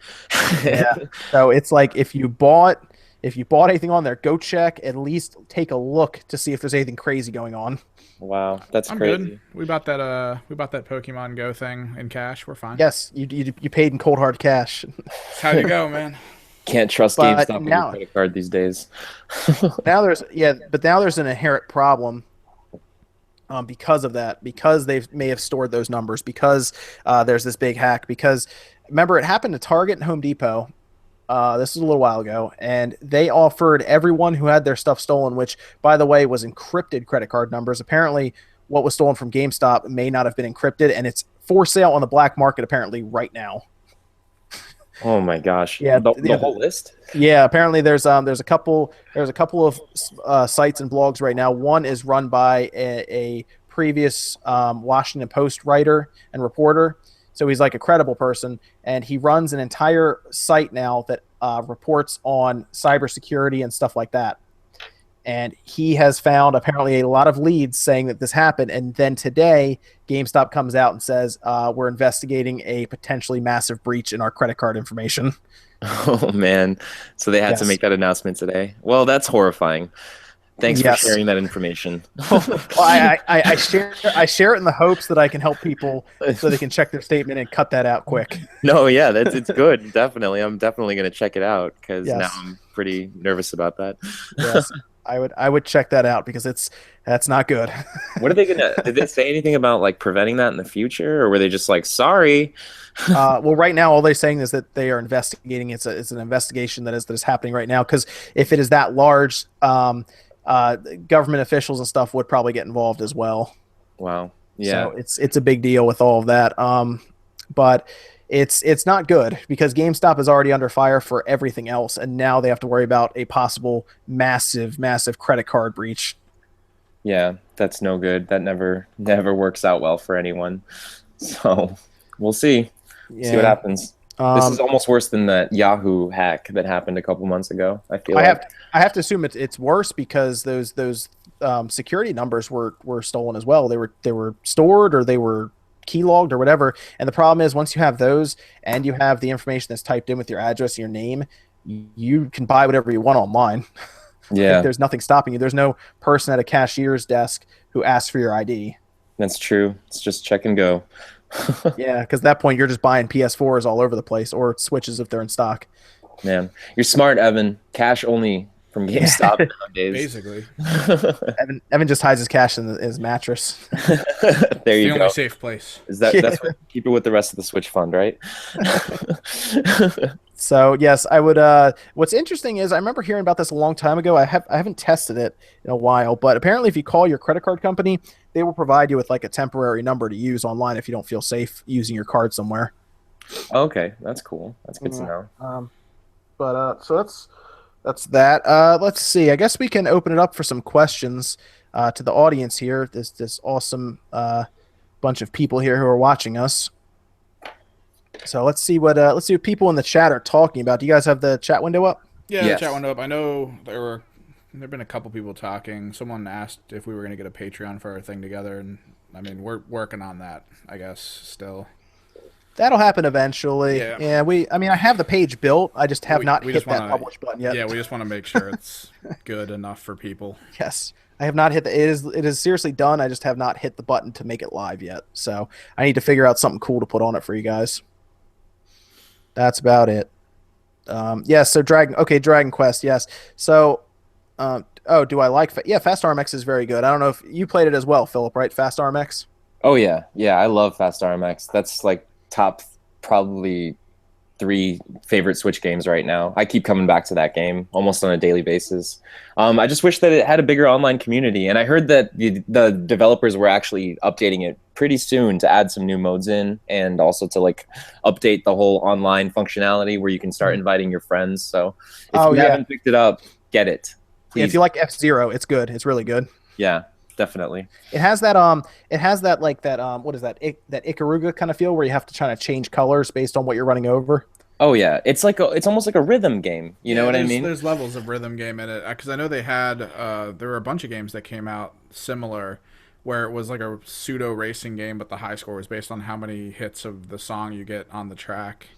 Yeah. So it's like, if you bought if you bought anything on there, go check, at least take a look to see if there's anything crazy going on. Wow, that's I'm crazy. good. We bought that Pokemon Go thing in cash. We're fine. Yes, you paid in cold hard cash. That's how you go, man. Can't trust But GameStop with your now credit card these days. now there's an inherent problem because of that, because they may have stored those numbers, because there's this big hack. Because remember, it happened to Target and Home Depot. This was a little while ago, and they offered everyone who had their stuff stolen, which, by the way, was encrypted credit card numbers. Apparently, what was stolen from GameStop may not have been encrypted, and it's for sale on the black market apparently right now. Oh my gosh! Yeah, The whole list. Yeah, apparently there's a couple of sites and blogs right now. One is run by a previous Washington Post writer and reporter, so he's like a credible person, and he runs an entire site now that reports on cybersecurity and stuff like that. And he has found apparently a lot of leads saying that this happened. And then today, GameStop comes out and says, we're investigating a potentially massive breach in our credit card information. Oh man! So they had to make that announcement today. Well, that's horrifying. Thanks for sharing that information. Well, I share it in the hopes that I can help people so they can check their statement and cut that out quick. No, yeah, it's good. Definitely, I'm definitely going to check it out because now I'm pretty nervous about that. Yes. I would check that out because that's not good. What are they did they say anything about like preventing that in the future, or were they just like, sorry? Well, right now all they're saying is that they are investigating. It's an investigation that is happening right now, because if it is that large, government officials and stuff would probably get involved as well. Wow. Yeah. So it's a big deal with all of that. But it's not good because GameStop is already under fire for everything else, and now they have to worry about a possible massive credit card breach. Yeah, that's no good. That never works out well for anyone. So we'll see. See what happens. This is almost worse than the Yahoo hack that happened a couple months ago. I have to assume it's worse because those security numbers were stolen as well. They were stored, or they were keylogged or whatever. And the problem is, once you have those and you have the information that's typed in with your address and your name, you can buy whatever you want online. Yeah. There's nothing stopping you. There's no person at a cashier's desk who asks for your ID. That's true. It's just check and go. Yeah, because at that point you're just buying PS4s all over the place, or Switches if they're in stock. Man, you're smart, Evan. Cash only from GameStop nowadays. Basically. Evan just hides his cash in his mattress. There you go. The only safe place. That's what, keep it with the rest of the Switch fund, right? So yes, I would. What's interesting is I remember hearing about this a long time ago. I haven't tested it in a while, but apparently if you call your credit card company, they will provide you with like a temporary number to use online if you don't feel safe using your card somewhere. Okay, that's cool. That's good to know. So that's that. Let's see. I guess we can open it up for some questions to the audience here. This awesome bunch of people here who are watching us. So let's see what people in the chat are talking about. Do you guys have the chat window up? Yeah, yes. The chat window up. I know there've been a couple people talking. Someone asked if we were going to get a Patreon for our thing together, and I mean we're working on that, I guess, still. That'll happen eventually. Yeah. I have the page built. I just have not hit that publish button yet. Yeah, we just want to make sure it's good enough for people. Yes. I have not hit it is seriously done. I just have not hit the button to make it live yet. So I need to figure out something cool to put on it for you guys. That's about it. Yes, so Dragon Quest, yes. So do I like Fast RMX is very good. I don't know if you played it as well, Philip, right? Fast RMX? Oh yeah. Yeah, I love Fast RMX. That's like top probably 3 favorite Switch games right now. I keep coming back to that game almost on a daily basis. I just wish that it had a bigger online community, and I heard that the developers were actually updating it pretty soon to add some new modes in, and also to like update the whole online functionality where you can start inviting your friends. So if you haven't picked it up, get it. Please. Yeah, if you like F-Zero, it's good. It's really good. Yeah. Definitely. It has that what is that? That Ikaruga kind of feel where you have to try to change colors based on what you're running over. Oh yeah, it's almost like a rhythm game. You know what I mean? There's levels of rhythm game in it, because I know they had there were a bunch of games that came out similar, where it was like a pseudo racing game, but the high score was based on how many hits of the song you get on the track.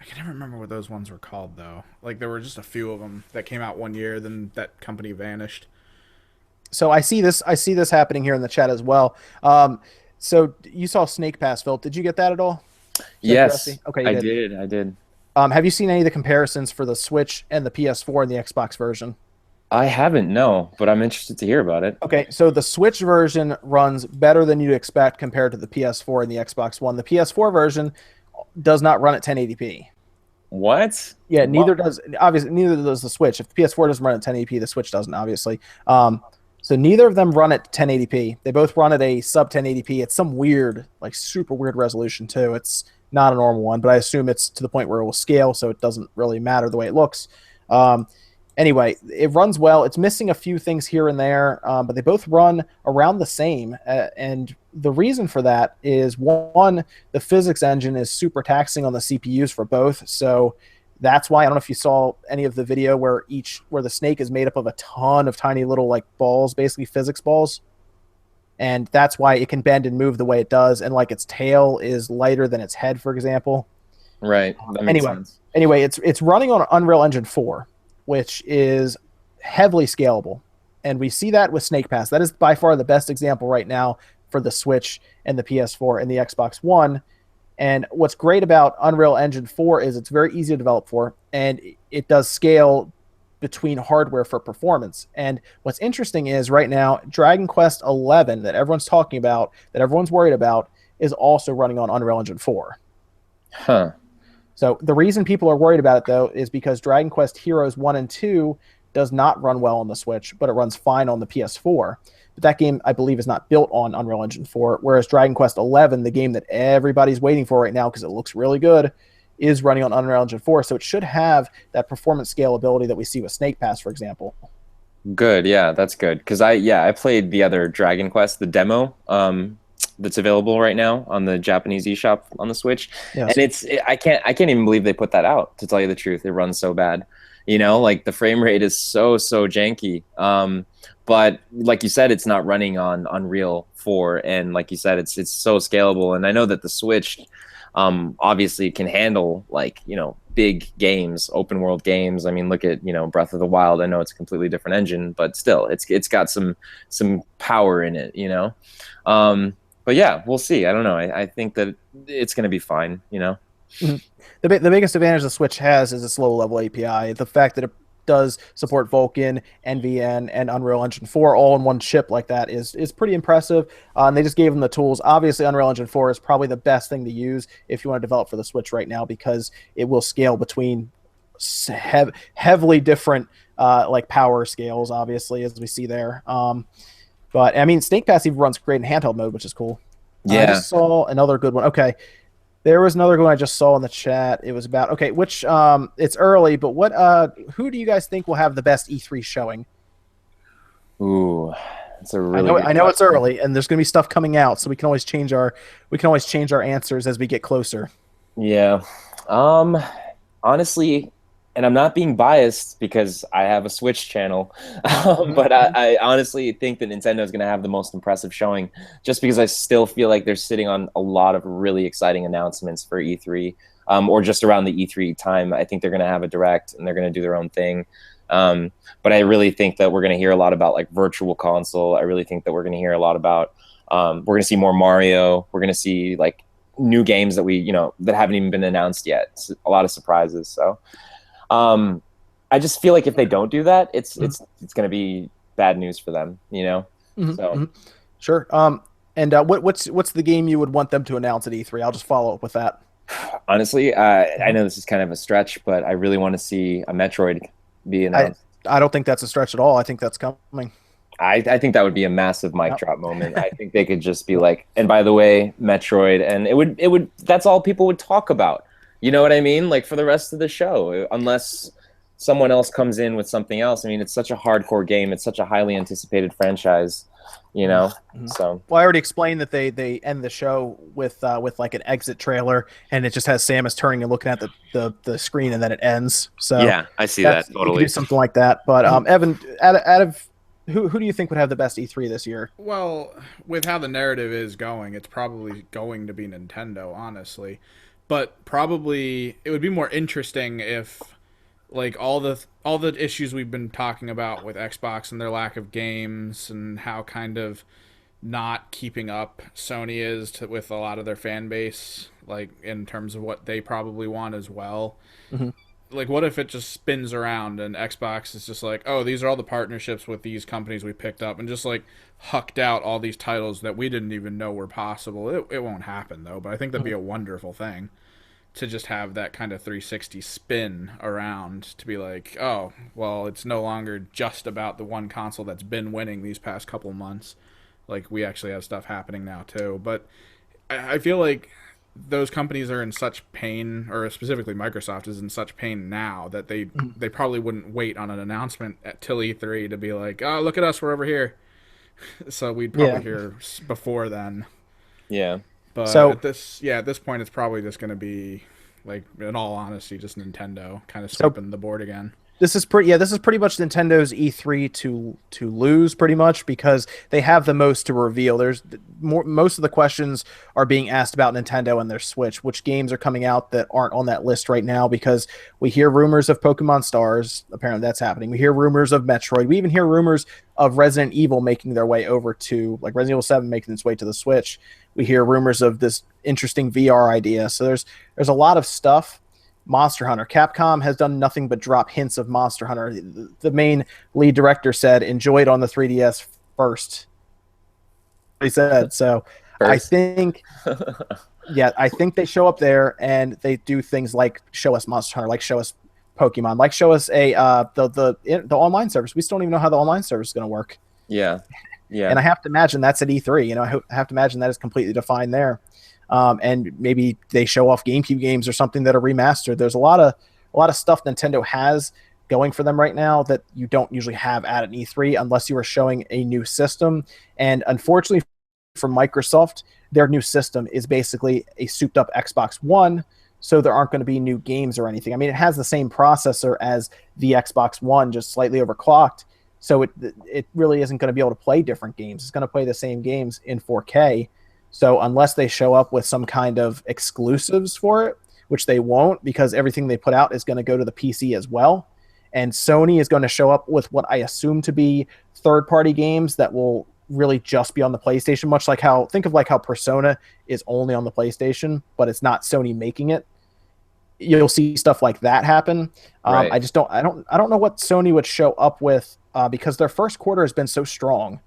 I can never remember what those ones were called though. Like there were just a few of them that came out one year, then that company vanished. So I see this. I see this happening here in the chat as well. So you saw Snake Pass, Phil. Did you get that at all? Yes, Okay, you I did. did. I did. Have you seen any of the comparisons for the Switch and the PS4 and the Xbox version? I haven't, no, but I'm interested to hear about it. Okay, so the Switch version runs better than you'd expect compared to the PS4 and the Xbox One. The PS4 version does not run at 1080p. What? Yeah, What? neither does the Switch. If the PS4 doesn't run at 1080p, the Switch doesn't, obviously. So neither of them run at 1080p. They both run at a sub 1080p. It's some weird, like super weird resolution too. It's not a normal one, but I assume it's to the point where it will scale, so it doesn't really matter the way it looks. Anyway, it runs well. It's missing a few things here and there, but they both run around the same. And the reason for that is, one, the physics engine is super taxing on the CPUs for both. So that's why, I don't know if you saw any of the video where the snake is made up of a ton of tiny little like balls, basically physics balls. And that's why it can bend and move the way it does. And like its tail is lighter than its head, for example. Right. That makes sense. Anyway, it's running on Unreal Engine 4, which is heavily scalable. And we see that with Snake Pass. That is by far the best example right now for the Switch and the PS4 and the Xbox One. And what's great about Unreal Engine 4 is it's very easy to develop for, and it does scale between hardware for performance. And what's interesting is right now, Dragon Quest 11 that everyone's talking about, that everyone's worried about, is also running on Unreal Engine 4. Huh. So the reason people are worried about it, though, is because Dragon Quest Heroes 1 and 2 does not run well on the Switch, but it runs fine on the PS4. But that game, I believe, is not built on Unreal Engine 4, whereas Dragon Quest 11, the game that everybody's waiting for right now because it looks really good, is running on Unreal Engine 4. So it should have that performance scalability that we see with Snake Pass, for example. Good. Yeah, that's good. Because I played the other Dragon Quest, the demo, that's available right now on the Japanese eShop on the Switch. Yes. And I can't even believe they put that out, to tell you the truth. It runs so bad. You know, like the frame rate is so janky. But like you said, it's not running on Unreal 4, and like you said, it's so scalable. And I know that the Switch obviously can handle, like, you know, big games, open world games. I mean, look at, you know, Breath of the Wild. I know it's a completely different engine, but still, it's got some power in it, you know. But yeah, we'll see. I don't know. I think that it's going to be fine, you know. Mm-hmm. The biggest advantage the Switch has is its low-level API. The fact that it does support Vulkan, NVN, and Unreal Engine 4 all in one chip like that is pretty impressive. And they just gave them the tools. Obviously, Unreal Engine 4 is probably the best thing to use if you want to develop for the Switch right now, because it will scale between heavily different like power scales, obviously, as we see there. But I mean, Snake Pass even runs great in handheld mode, which is cool. Yeah. I just saw another good one. Okay. There was another one I just saw in the chat. It was about, okay, which, it's early, but who do you guys think will have the best E3 showing? Ooh, that's a really good I know it's question. early, and there's going to be stuff coming out, so we can always change our answers as we get closer. Yeah. Honestly, and I'm not being biased because I have a Switch channel, but I honestly think that Nintendo is going to have the most impressive showing, just because I still feel like they're sitting on a lot of really exciting announcements for E3, or just around the E3 time. I think they're going to have a direct and they're going to do their own thing. But I really think that we're going to hear a lot about like virtual console. I really think that we're going to hear a lot about, we're going to see more Mario. We're going to see like new games that that haven't even been announced yet. A lot of surprises. So, I just feel like if they don't do that, it's going to be bad news for them, you know? So Sure. And what's the game you would want them to announce at E3? I'll just follow up with that. honestly, I know this is kind of a stretch, but I really want to see a Metroid be announced. I don't think that's a stretch at all. I think that's coming. I think that would be a massive mic drop moment. I think they could just be like, and by the way, Metroid, and it would that's all people would talk about. You know what I mean? Like for the rest of the show, unless someone else comes in with something else. I mean, it's such a hardcore game. It's such a highly anticipated franchise, you know? So, well, I already explained that they end the show with like an exit trailer, and it just has Samus turning and looking at the screen, and then it ends. So yeah, I see that you totally. could do something like that. But Evan, out of who do you think would have the best E3 this year? Well, with how the narrative is going, it's probably going to be Nintendo, honestly. but probably it would be more interesting if like all the issues we've been talking about with Xbox and their lack of games and how kind of not keeping up Sony is with a lot of their fan base, like in terms of what they probably want as well. Hmm. Like, what if it just spins around and Xbox is just like, oh, these are all the partnerships with these companies we picked up, and just like hucked out all these titles that we didn't even know were possible. It won't happen though, but I think that'd be a wonderful thing to just have that kind of 360 spin around to be like, oh, well, it's no longer just about the one console that's been winning these past couple months. Like, we actually have stuff happening now too. But I feel like those companies are in such pain, or specifically Microsoft is in such pain now, that they probably wouldn't wait on an announcement at till E3 to be like, oh, look at us, we're over here. So we'd probably hear before then. Yeah. But So- at this point, it's probably just going to be, like, in all honesty, just Nintendo kind of sweeping the board again. This is pretty much Nintendo's E3 to lose, pretty much, because they have the most to reveal. There's most of the questions are being asked about Nintendo and their Switch, which games are coming out that aren't on that list right now, because we hear rumors of Pokemon Stars. Apparently that's happening. We hear rumors of Metroid. We even hear rumors of Resident Evil making their way over to, like, Resident Evil 7 making its way to the Switch. We hear rumors of this interesting VR idea. So there's a lot of stuff. Monster Hunter. Capcom has done nothing but drop hints of Monster Hunter. The main lead director said, enjoy it on the 3DS first. He said. So First. I think, I think they show up there and they do things like show us Monster Hunter, like show us Pokemon, like show us the online service. We still don't even know how the online service is going to work. Yeah. Yeah. And I have to imagine that's at E3. I have to imagine that is completely defined there. And maybe they show off GameCube games or something that are remastered. There's a lot of stuff Nintendo has going for them right now that you don't usually have at an E3 unless you are showing a new system. And unfortunately for Microsoft, their new system is basically a souped up Xbox One, so there aren't going to be new games or anything. I mean, it has the same processor as the Xbox One, just slightly overclocked. So it really isn't going to be able to play different games. It's going to play the same games in 4K. So unless they show up with some kind of exclusives for it, which they won't, because everything they put out is going to go to the PC as well. And Sony is going to show up with what I assume to be third-party games that will really just be on the PlayStation, much like how Persona is only on the PlayStation, but it's not Sony making it. You'll see stuff like that happen. Right. I don't know what Sony would show up with because their first quarter has been so strong.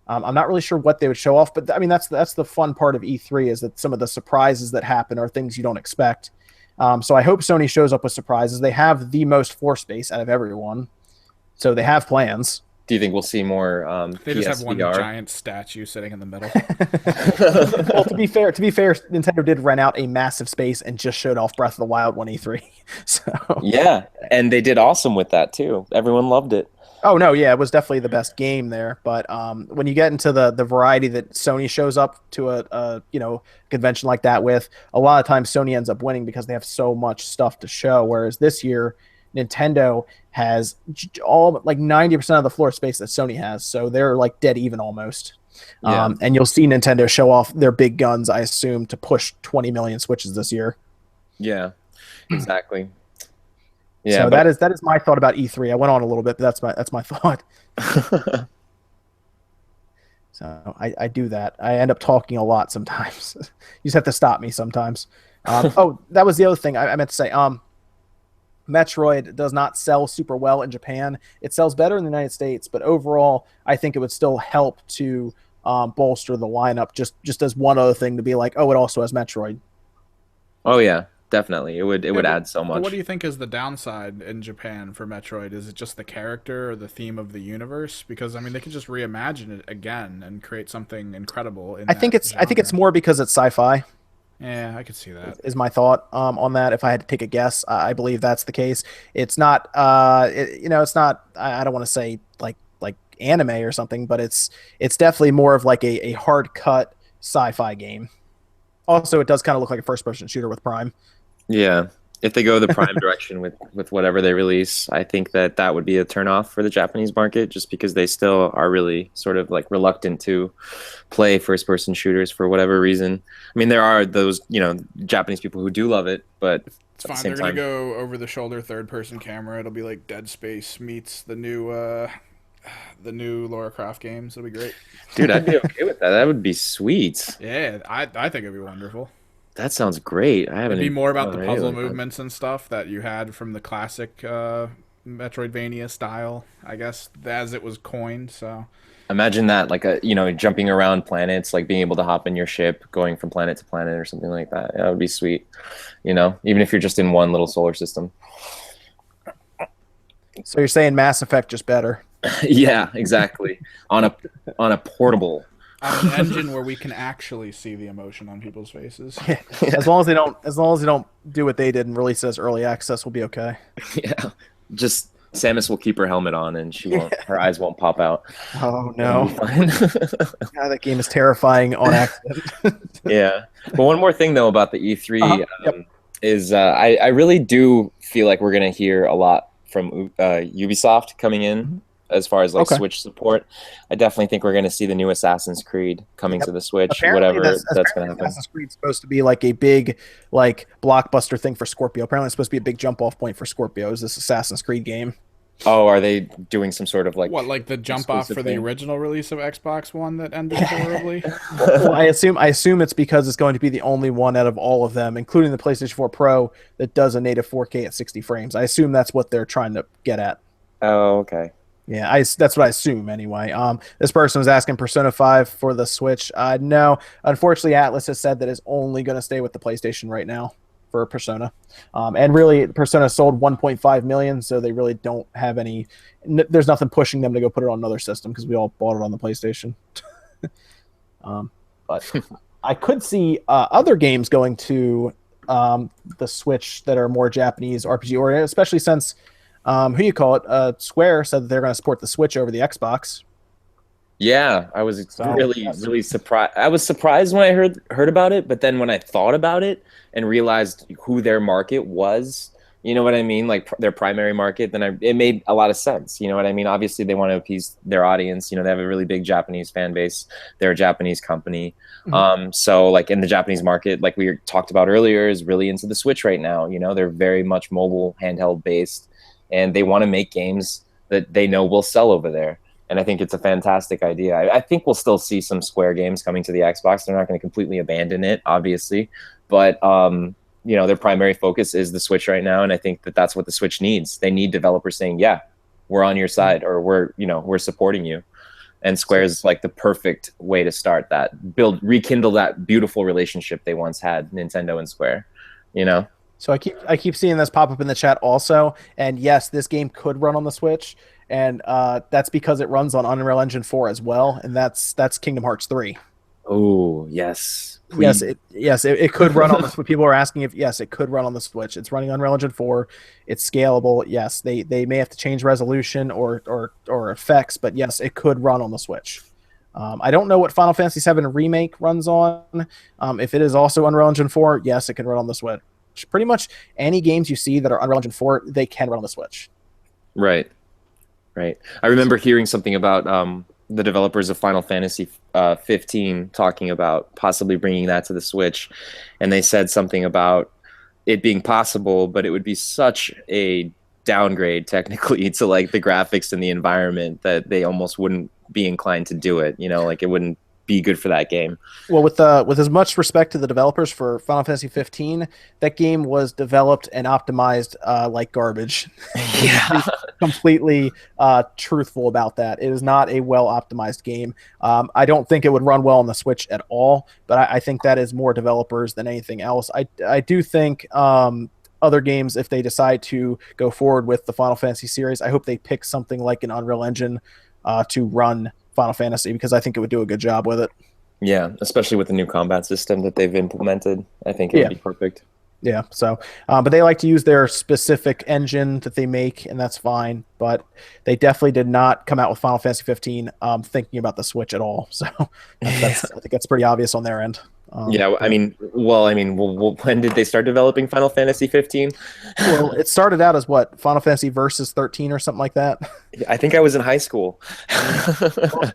I'm not really sure what they would show off, but I mean that's the fun part of E3 is that some of the surprises that happen are things you don't expect. So I hope Sony shows up with surprises. They have the most floor space out of everyone, so they have plans. Do you think we'll see more They just have one PSVR? giant statue sitting in the middle. Well, to be fair, Nintendo did rent out a massive space and just showed off Breath of the Wild 1 E3. So Yeah, and they did awesome with that too. Everyone loved it. oh no, yeah, it was definitely the best game there. But when you get into the variety that Sony shows up to a convention like that with, a lot of times Sony ends up winning because they have so much stuff to show. Whereas this year, Nintendo has all like 90% of the floor space that Sony has, so they're like dead even almost. Yeah. And you'll see Nintendo show off their big guns, I assume, to push 20 million Switches this year. Yeah, exactly. Yeah, So that is my thought about E3. I went on a little bit, but that's my thought. So I do that. I end up talking a lot sometimes. You just have to stop me sometimes. Oh, that was the other thing I meant to say. Metroid does not sell super well in Japan. It sells better in the United States, but overall, I think it would still help to bolster the lineup. Just as one other thing to be like, oh, it also has Metroid. Oh yeah, definitely. It would add so But much. what do you think is the downside in Japan for Metroid? Is it just the character or the theme of the universe? Because I mean, they could just reimagine it again and create something incredible. I think it's more because it's sci-fi. Yeah, I could see that. Is my thought on that. If I had to take a guess, I believe that's the case. It's not, it's not. I don't want to say like anime or something, but it's definitely more of like a hard cut sci-fi game. Also, it does kind of look like a first person shooter with Prime. Yeah, If they go the Prime direction with whatever they release, I think that would be a turnoff for the Japanese market, just because they still are really sort of like reluctant to play first person shooters for whatever reason. I mean, there are those, Japanese people who do love it, but It's at the fine. same They're gonna time, go over the shoulder third person camera. It'll be like Dead Space meets the new Lara Croft games. It'll be great. dude, I'd be okay with that. That would be sweet. Yeah, I think it'd be wonderful. That sounds great. I haven't It'd be more about the done puzzle anything like that. movements and stuff that you had from the classic Metroidvania style, I guess, as it was coined. So Imagine that, like jumping around planets, like being able to hop in your ship, going from planet to planet or something like that. That would be sweet. Even if you're just in one little solar system. So you're saying Mass Effect just better? Yeah, exactly. On a portable. on an engine where we can actually see the emotion on people's faces. As long as they don't do what they did and release it as early access, we'll be okay. Yeah. Just Samus will keep her helmet on and her eyes won't pop out. Oh no. Fine. Yeah, that game is terrifying on accident. Yeah. But one more thing though about the E3 Yep. is I really do feel like we're gonna hear a lot from Ubisoft coming in as far as like Okay. Switch support. I definitely think we're gonna see the new Assassin's Creed coming to the Switch. Apparently Whatever that's gonna happen. Assassin's Creed's supposed to be like a big, like, blockbuster thing for Scorpio. Apparently, it's supposed to be a big jump off point for Scorpio. Is this Assassin's Creed game? Oh, are they doing some sort of like What, like the jump off exclusive for the thing? original release of Xbox One that ended horribly? Well, I assume it's because it's going to be the only one out of all of them, including the PlayStation 4 Pro, that does a native 4K at 60 frames. I assume that's what they're trying to get at. Oh, okay. Yeah, that's what I assume anyway. This person was asking Persona 5 for the Switch. No, unfortunately, Atlas has said that it's only going to stay with the PlayStation right now for Persona. And really, Persona sold 1.5 million, so they really don't have any. There's nothing pushing them to go put it on another system because we all bought it on the PlayStation. But I could see other games going to the Switch that are more Japanese RPG oriented, especially since. Square said that they're going to support the Switch over the Xbox. Yeah, I was really, yes. really surprised. I was surprised when I heard about it, but then when I thought about it and realized who their market was, you know what I mean? Like their primary market, then it made a lot of sense. You know what I mean? Obviously, they want to appease their audience. They have a really big Japanese fan base. They're a Japanese company. Mm-hmm. So like in the Japanese market, like we talked about earlier, is really into the Switch right now. They're very much mobile, handheld based. And they want to make games that they know will sell over there. And I think it's a fantastic idea. I think we'll still see some Square games coming to the Xbox. They're not going to completely abandon it, obviously. But, their primary focus is the Switch right now. And I think that that's what the Switch needs. They need developers saying, yeah, we're on your side, or we're supporting you. And Square is like the perfect way to start that, rekindle that beautiful relationship they once had, Nintendo and Square, So I keep seeing this pop up in the chat also, and yes, this game could run on the Switch, and that's because it runs on Unreal Engine 4 as well, and that's Kingdom Hearts 3. Oh, yes. Please. It could run on the Switch. People are asking if yes, it could run on the Switch. It's running Unreal Engine 4. It's scalable. Yes, they may have to change resolution or effects, but yes, it could run on the Switch. I don't know what Final Fantasy VII Remake runs on. If it is also Unreal Engine 4, yes, it can run on the Switch. Pretty much any games you see that are Unreal Engine 4, they can run on the Switch. Right. I remember hearing something about the developers of Final Fantasy 15 talking about possibly bringing that to the Switch, and they said something about it being possible, but it would be such a downgrade technically to like the graphics and the environment that they almost wouldn't be inclined to do it. Like it wouldn't be good for that game. Well, with as much respect to the developers for Final Fantasy 15, that game was developed and optimized like garbage. Yeah. Completely truthful about that. It is not a well optimized game. I don't think it would run well on the Switch at all, but I think that is more developers than anything else. I do think other games, if they decide to go forward with the Final Fantasy series, I hope they pick something like an Unreal Engine to run Final Fantasy, because I think it would do a good job with it. Yeah, especially with the new combat system that they've implemented. I think it would be perfect. Yeah, so, but they like to use their specific engine that they make, and that's fine. But they definitely did not come out with Final Fantasy 15 thinking about the Switch at all. So I think that's pretty obvious on their end. Yeah, I But mean, when did they start developing Final Fantasy 15? well, it started out as what, Final Fantasy Versus 13 or something like that. I think I was in high school. Yeah. Well,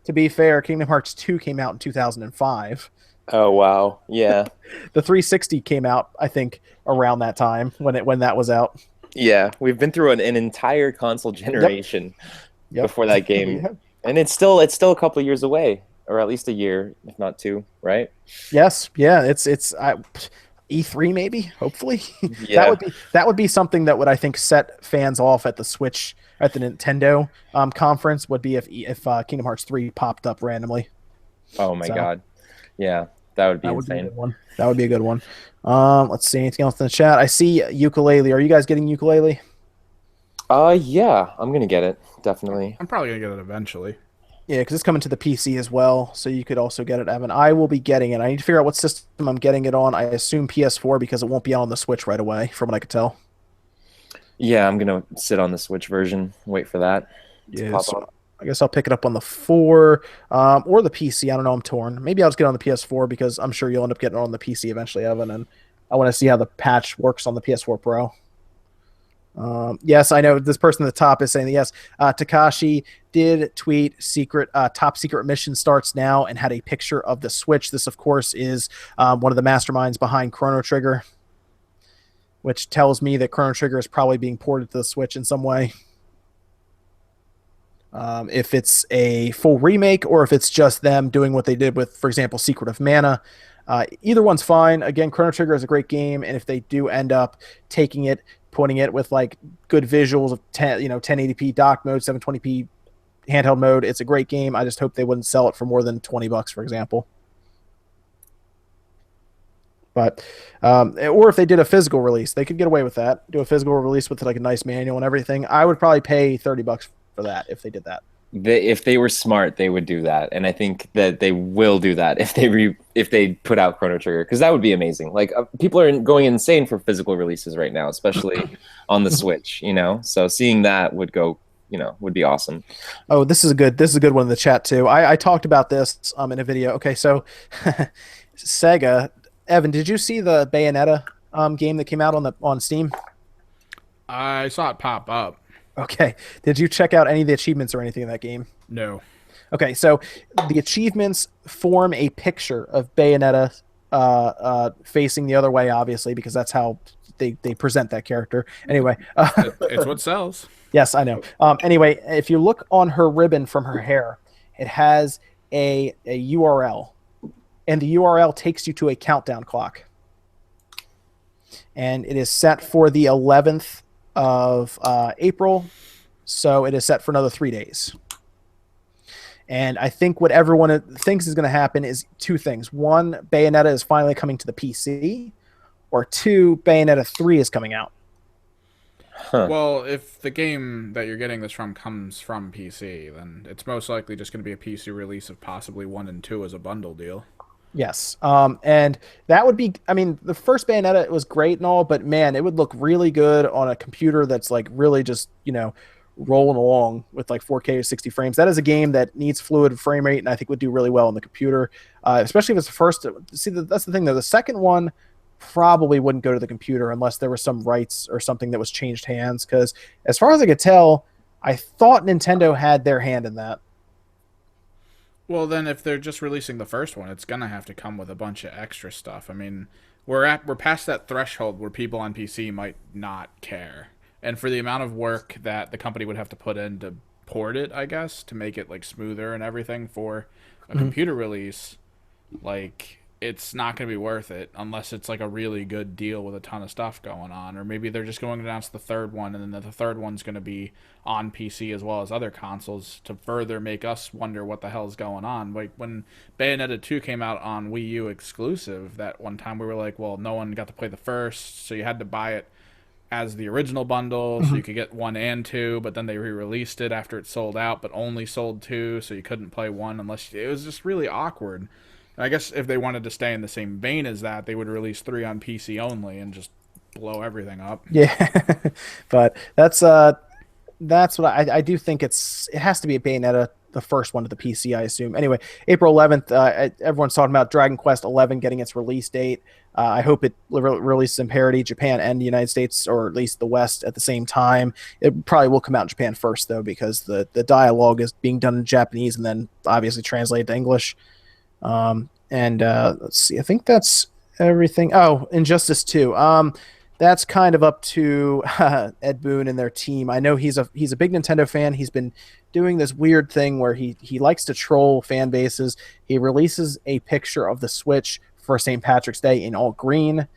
to be fair, Kingdom Hearts 2 came out in 2005. Oh wow. Yeah. The 360 came out, I think, around that time when that was out. Yeah, we've been through an entire console Yep. generation Yep. before that game. Yeah. And it's still a couple years away, or at least a year, if not two, right? Yes. Yeah. E3 maybe. Hopefully, Yeah. that would be something that would, I think, set fans off at the Switch at the Nintendo conference. Would be if Kingdom Hearts 3 popped up randomly. Oh my So God. Yeah, that would be that would be a insane. good one. That would be a good one. Let's see, anything else in the chat. I see ukulele. Are you guys getting ukulele? Yeah, I'm gonna get it, definitely. I'm probably gonna get it eventually. Yeah, because it's coming to the PC as well, so you could also get it, Evan. I will be getting it. I need to figure out what system I'm getting it on. I assume PS4 because it won't be on the Switch right away, from what I could tell. Yeah, I'm gonna sit on the Switch version, wait for that to Yeah, pop so on. I guess I'll pick it up on the 4 or the PC. I don't know. I'm torn. Maybe I'll just get it on the PS4 because I'm sure you'll end up getting it on the PC eventually, Evan. And I want to see how the patch works on the PS4 Pro. Yes, I know this person at the top is saying that yes. Takashi did tweet top secret mission starts now and had a picture of the Switch. This, of course, is one of the masterminds behind Chrono Trigger, which tells me that Chrono Trigger is probably being ported to the Switch in some way. If it's a full remake or if it's just them doing what they did with, for example, Secret of Mana. Either one's fine. Again, Chrono Trigger is a great game, and if they do end up taking it, putting it with like good visuals of 1080p dock mode, 720p handheld mode, it's a great game. I just hope they wouldn't sell it for more than $20, for example. But or if they did a physical release, they could get away with that. Do a physical release with like a nice manual and everything. I would probably pay $30 for that if they did that. If they were smart, they would do that, and I think that they will do that if they put out Chrono Trigger, because that would be amazing. Like people are going insane for physical releases right now, especially on the Switch. So seeing that would be awesome. Oh, this is a good one in the chat too. I talked about this in a video. Okay, so Sega, Evan, did you see the Bayonetta game that came out on Steam? I saw it pop up. Okay. Did you check out any of the achievements or anything in that game? No. Okay, so the achievements form a picture of Bayonetta facing the other way, obviously, because that's how they present that character. Anyway. It's what sells. Yes, I know. Anyway, if you look on her ribbon from her hair, it has a URL, and the URL takes you to a countdown clock. And it is set for the 11th of April, so it is set for another 3 days. And I think what everyone thinks is going to happen is two things. One, Bayonetta is finally coming to the PC, or two, Bayonetta 3 is coming out. Huh. Well, if the game that you're getting this from comes from PC, then it's most likely just going to be a PC release of possibly 1 and 2 as a bundle deal. Yes. And that would be, I mean, the first Bayonetta was great and all, but man, it would look really good on a computer that's like really just, rolling along with like 4K or 60 frames. That is a game that needs fluid frame rate, and I think would do really well on the computer, especially if it's the first. See, that's the thing though. The second one probably wouldn't go to the computer unless there was some rights or something that was changed hands, because as far as I could tell, I thought Nintendo had their hand in that. Well, then if they're just releasing the first one, it's gonna have to come with a bunch of extra stuff. I mean, we're past that threshold where people on PC might not care, and for the amount of work that the company would have to put in to port it, I guess, to make it like smoother and everything for a computer release, like it's not going to be worth it unless it's like a really good deal with a ton of stuff going on. Or maybe they're just going to announce the third one, and then the third one's going to be on PC as well as other consoles to further make us wonder what the hell's going on. Like when Bayonetta 2 came out on Wii U exclusive, that one time we were like, well, no one got to play the first, so you had to buy it as the original bundle so you could get 1 and 2, but then they re-released it after it sold out, but only sold 2, so you couldn't play 1 unless it was just really awkward. I guess if they wanted to stay in the same vein as that, they would release 3 on PC only and just blow everything up. Yeah, but that's what I do think it has to be a Bayonetta the first one to the PC, I assume. Anyway, April 11th, everyone's talking about Dragon Quest 11 getting its release date. I hope it releases in parity, Japan and the United States, or at least the West at the same time. It probably will come out in Japan first, though, because the dialogue is being done in Japanese and then obviously translated to English. Let's see, I think that's everything. Oh, Injustice 2. That's kind of up to Ed Boon and their team. I know he's a big Nintendo fan. He's been doing this weird thing where he likes to troll fan bases. He releases a picture of the Switch for St. Patrick's Day in all green,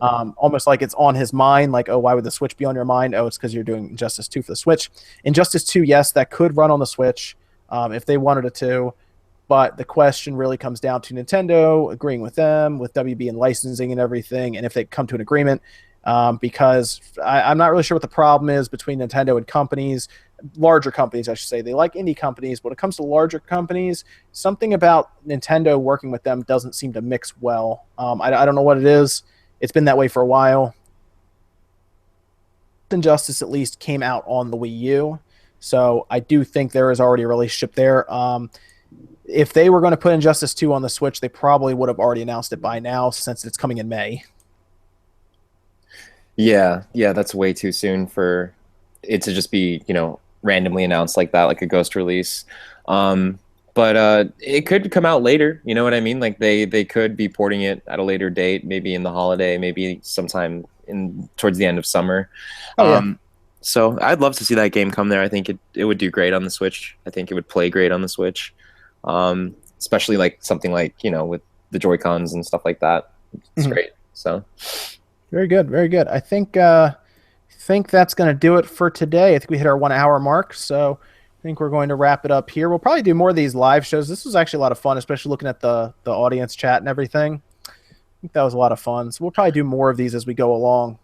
almost like it's on his mind. Like, oh, why would the Switch be on your mind? Oh, it's because you're doing Injustice 2 for the Switch. Injustice 2, yes, that could run on the Switch if they wanted it to. But the question really comes down to Nintendo agreeing with them, with WB and licensing and everything, and if they come to an agreement. Because I'm not really sure what the problem is between Nintendo and companies, larger companies, I should say. They like indie companies, but when it comes to larger companies, something about Nintendo working with them doesn't seem to mix well. I don't know what it is. It's been that way for a while. Injustice at least came out on the Wii U, so I do think there is already a relationship there. If they were going to put Injustice 2 on the Switch, they probably would have already announced it by now, since it's coming in May. Yeah, that's way too soon for it to just be, randomly announced like that, like a ghost release. But it could come out later, you know what I mean? Like they could be porting it at a later date, maybe in the holiday, maybe sometime towards the end of summer. Oh, yeah. So I'd love to see that game come there. I think it would do great on the Switch. I think it would play great on the Switch. Especially like something like, with the Joy-Cons and stuff like that. It's great. So very good, very good. I think that's going to do it for today. I think we hit our 1 hour mark, so I think we're going to wrap it up here. We'll probably do more of these live shows. This was actually a lot of fun, especially looking at the audience chat and everything. I think that was a lot of fun. So we'll probably do more of these as we go along.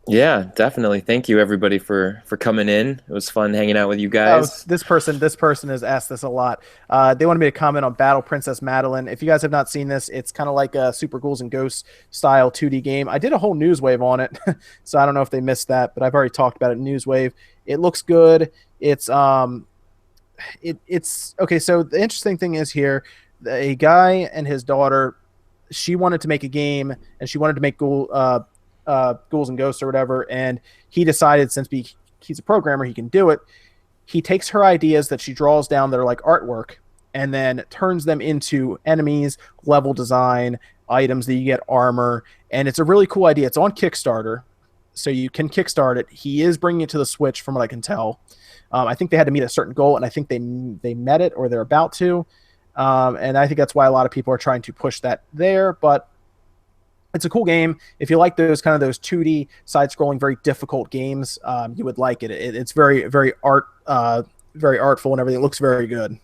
Yeah, definitely. Thank you everybody for coming in. It was fun hanging out with you guys. Oh, this person has asked this a lot. They wanted me to comment on Battle Princess Madeline. If you guys have not seen this, it's kind of like a Super Ghouls and Ghosts style 2D game. I did a whole Newswave on it, so I don't know if they missed that, but I've already talked about it in Newswave. It looks good. It's okay. So the interesting thing is here, a guy and his daughter, she wanted to make a game, and she wanted to make Ghouls and Ghosts or whatever, and he decided, since he's a programmer, he can do it. He takes her ideas that she draws down that are like artwork and then turns them into enemies, level design, items that you get, armor, and it's a really cool idea. It's on Kickstarter, so you can kickstart it. He is bringing it to the Switch from what I can tell. I think they had to meet a certain goal, and I think they met it, or they're about to, and I think that's why a lot of people are trying to push that there, but it's a cool game. If you like those 2D side-scrolling, very difficult games, you would like it. It's very, very very artful and everything. It looks very good.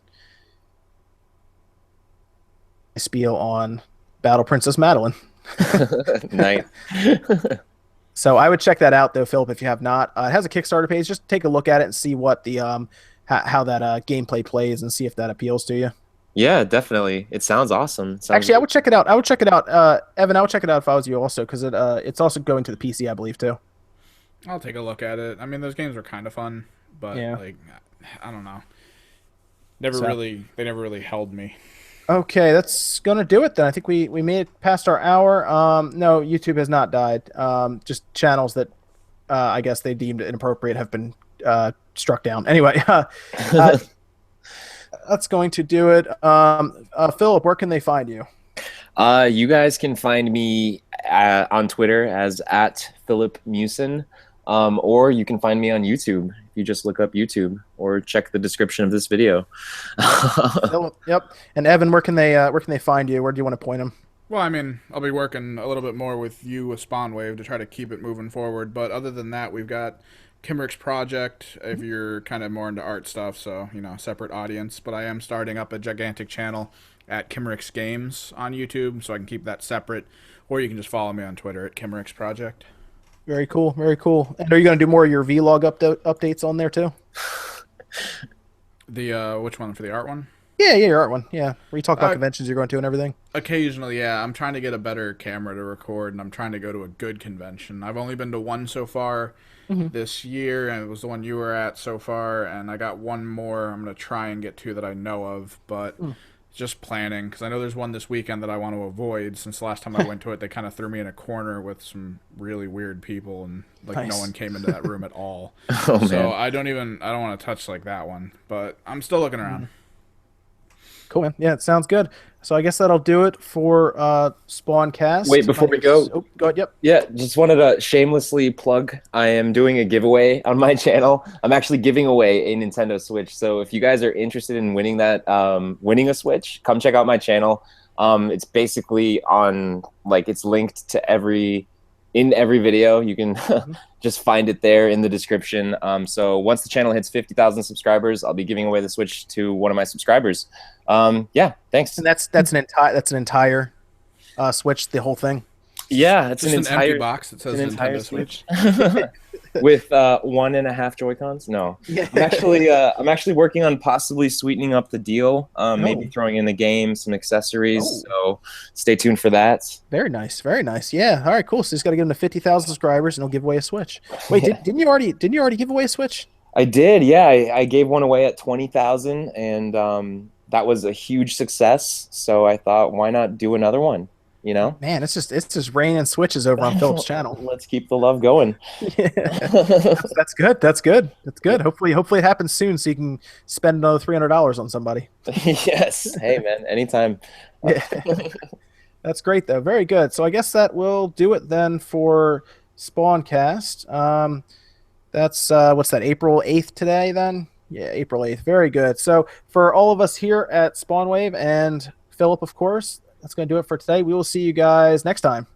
Spiel on Battle Princess Madeline. Nice. So I would check that out, though, Philip, if you have not. It has a Kickstarter page. Just take a look at it and see what the how that gameplay plays, and see if that appeals to you. Yeah, definitely. It sounds awesome. Actually, I would check it out. Evan, I would check it out if I was you also, because it's also going to the PC, I believe, too. I'll take a look at it. I mean, those games are kind of fun, but like, I don't know. They never really held me. Okay, that's gonna do it then. I think we made it past our hour. No, YouTube has not died. Just channels that I guess they deemed inappropriate have been struck down. Anyway, that's going to do it. Philip, where can they find you? You guys can find me on Twitter as @PhilipMusin, or you can find me on YouTube. You just look up YouTube, or check the description of this video. Yep. And Evan, where can they find you? Where do you want to point them? Well, I mean, I'll be working a little bit more with you with SpawnWave to try to keep it moving forward. But other than that, we've got Kimrick's project, if you're kind of more into art stuff, so, separate audience. But I am starting up a gigantic channel at Kimrick's Games on YouTube, so I can keep that separate. Or you can just follow me on Twitter at Kimrick's project. Very cool, very cool. And are you going to do more of your vlog updates on there too? The which one, for the art one? Yeah, your art one. Yeah, where you talk about conventions you're going to and everything. Occasionally, yeah. I'm trying to get a better camera to record, and I'm trying to go to a good convention. I've only been to one so far, Mhm. this year, and it was the one you were at so far. And I got one more I'm gonna try and get to that I know of, but Mm. just planning because I know there's one this weekend that I want to avoid. Since the last time I went to it, they kind of threw me in a corner with some really weird people, and like no Nice. one came into that room at all. Oh So man. I don't want to touch like that one, but I'm still looking around. Mhm. Cool, man. Yeah, it sounds good. So I guess that'll do it for Wait, SpawnCast. My before we name's go, oh, go ahead. Yep. yeah, just wanted to shamelessly plug. I am doing a giveaway on my channel. I'm actually giving away a Nintendo Switch. So if you guys are interested in winning that, winning a Switch, come check out my channel. It's basically on like it's linked to in every video. You can Mhm. just find it there in the description. So once the channel hits 50,000 subscribers, I'll be giving away the Switch to one of my subscribers. Yeah, thanks. And that's an entire Switch, the whole thing. Yeah, it's Just an an empty entire box that says an entire Nintendo Switch. with 1.5 Joy-Cons. No, Yeah. I'm actually working on possibly sweetening up the deal. Maybe Oh. throwing in the game, some accessories. Oh. So stay tuned for that. Very nice, very nice. Yeah. All right, cool. So he's got to get him to 50,000 subscribers, and he'll give away a Switch. Wait, didn't you already give away a Switch? I did, yeah. I gave one away at 20,000, and that was a huge success. So I thought, why not do another one? You know, Man, it's just raining switches over on Philip's channel. let's keep the love going. Yeah. That's good. That's good. That's good. Hopefully it happens soon, so you can spend another $300 on somebody. Yes. Hey, man. Anytime. Yeah. That's great, though. Very good. So I guess that will do it then for SpawnCast. That's what's that? April 8th today, then? Yeah, April 8th. Very good. So for all of us here at SpawnWave and Philip, of course, that's going to do it for today. We will see you guys next time.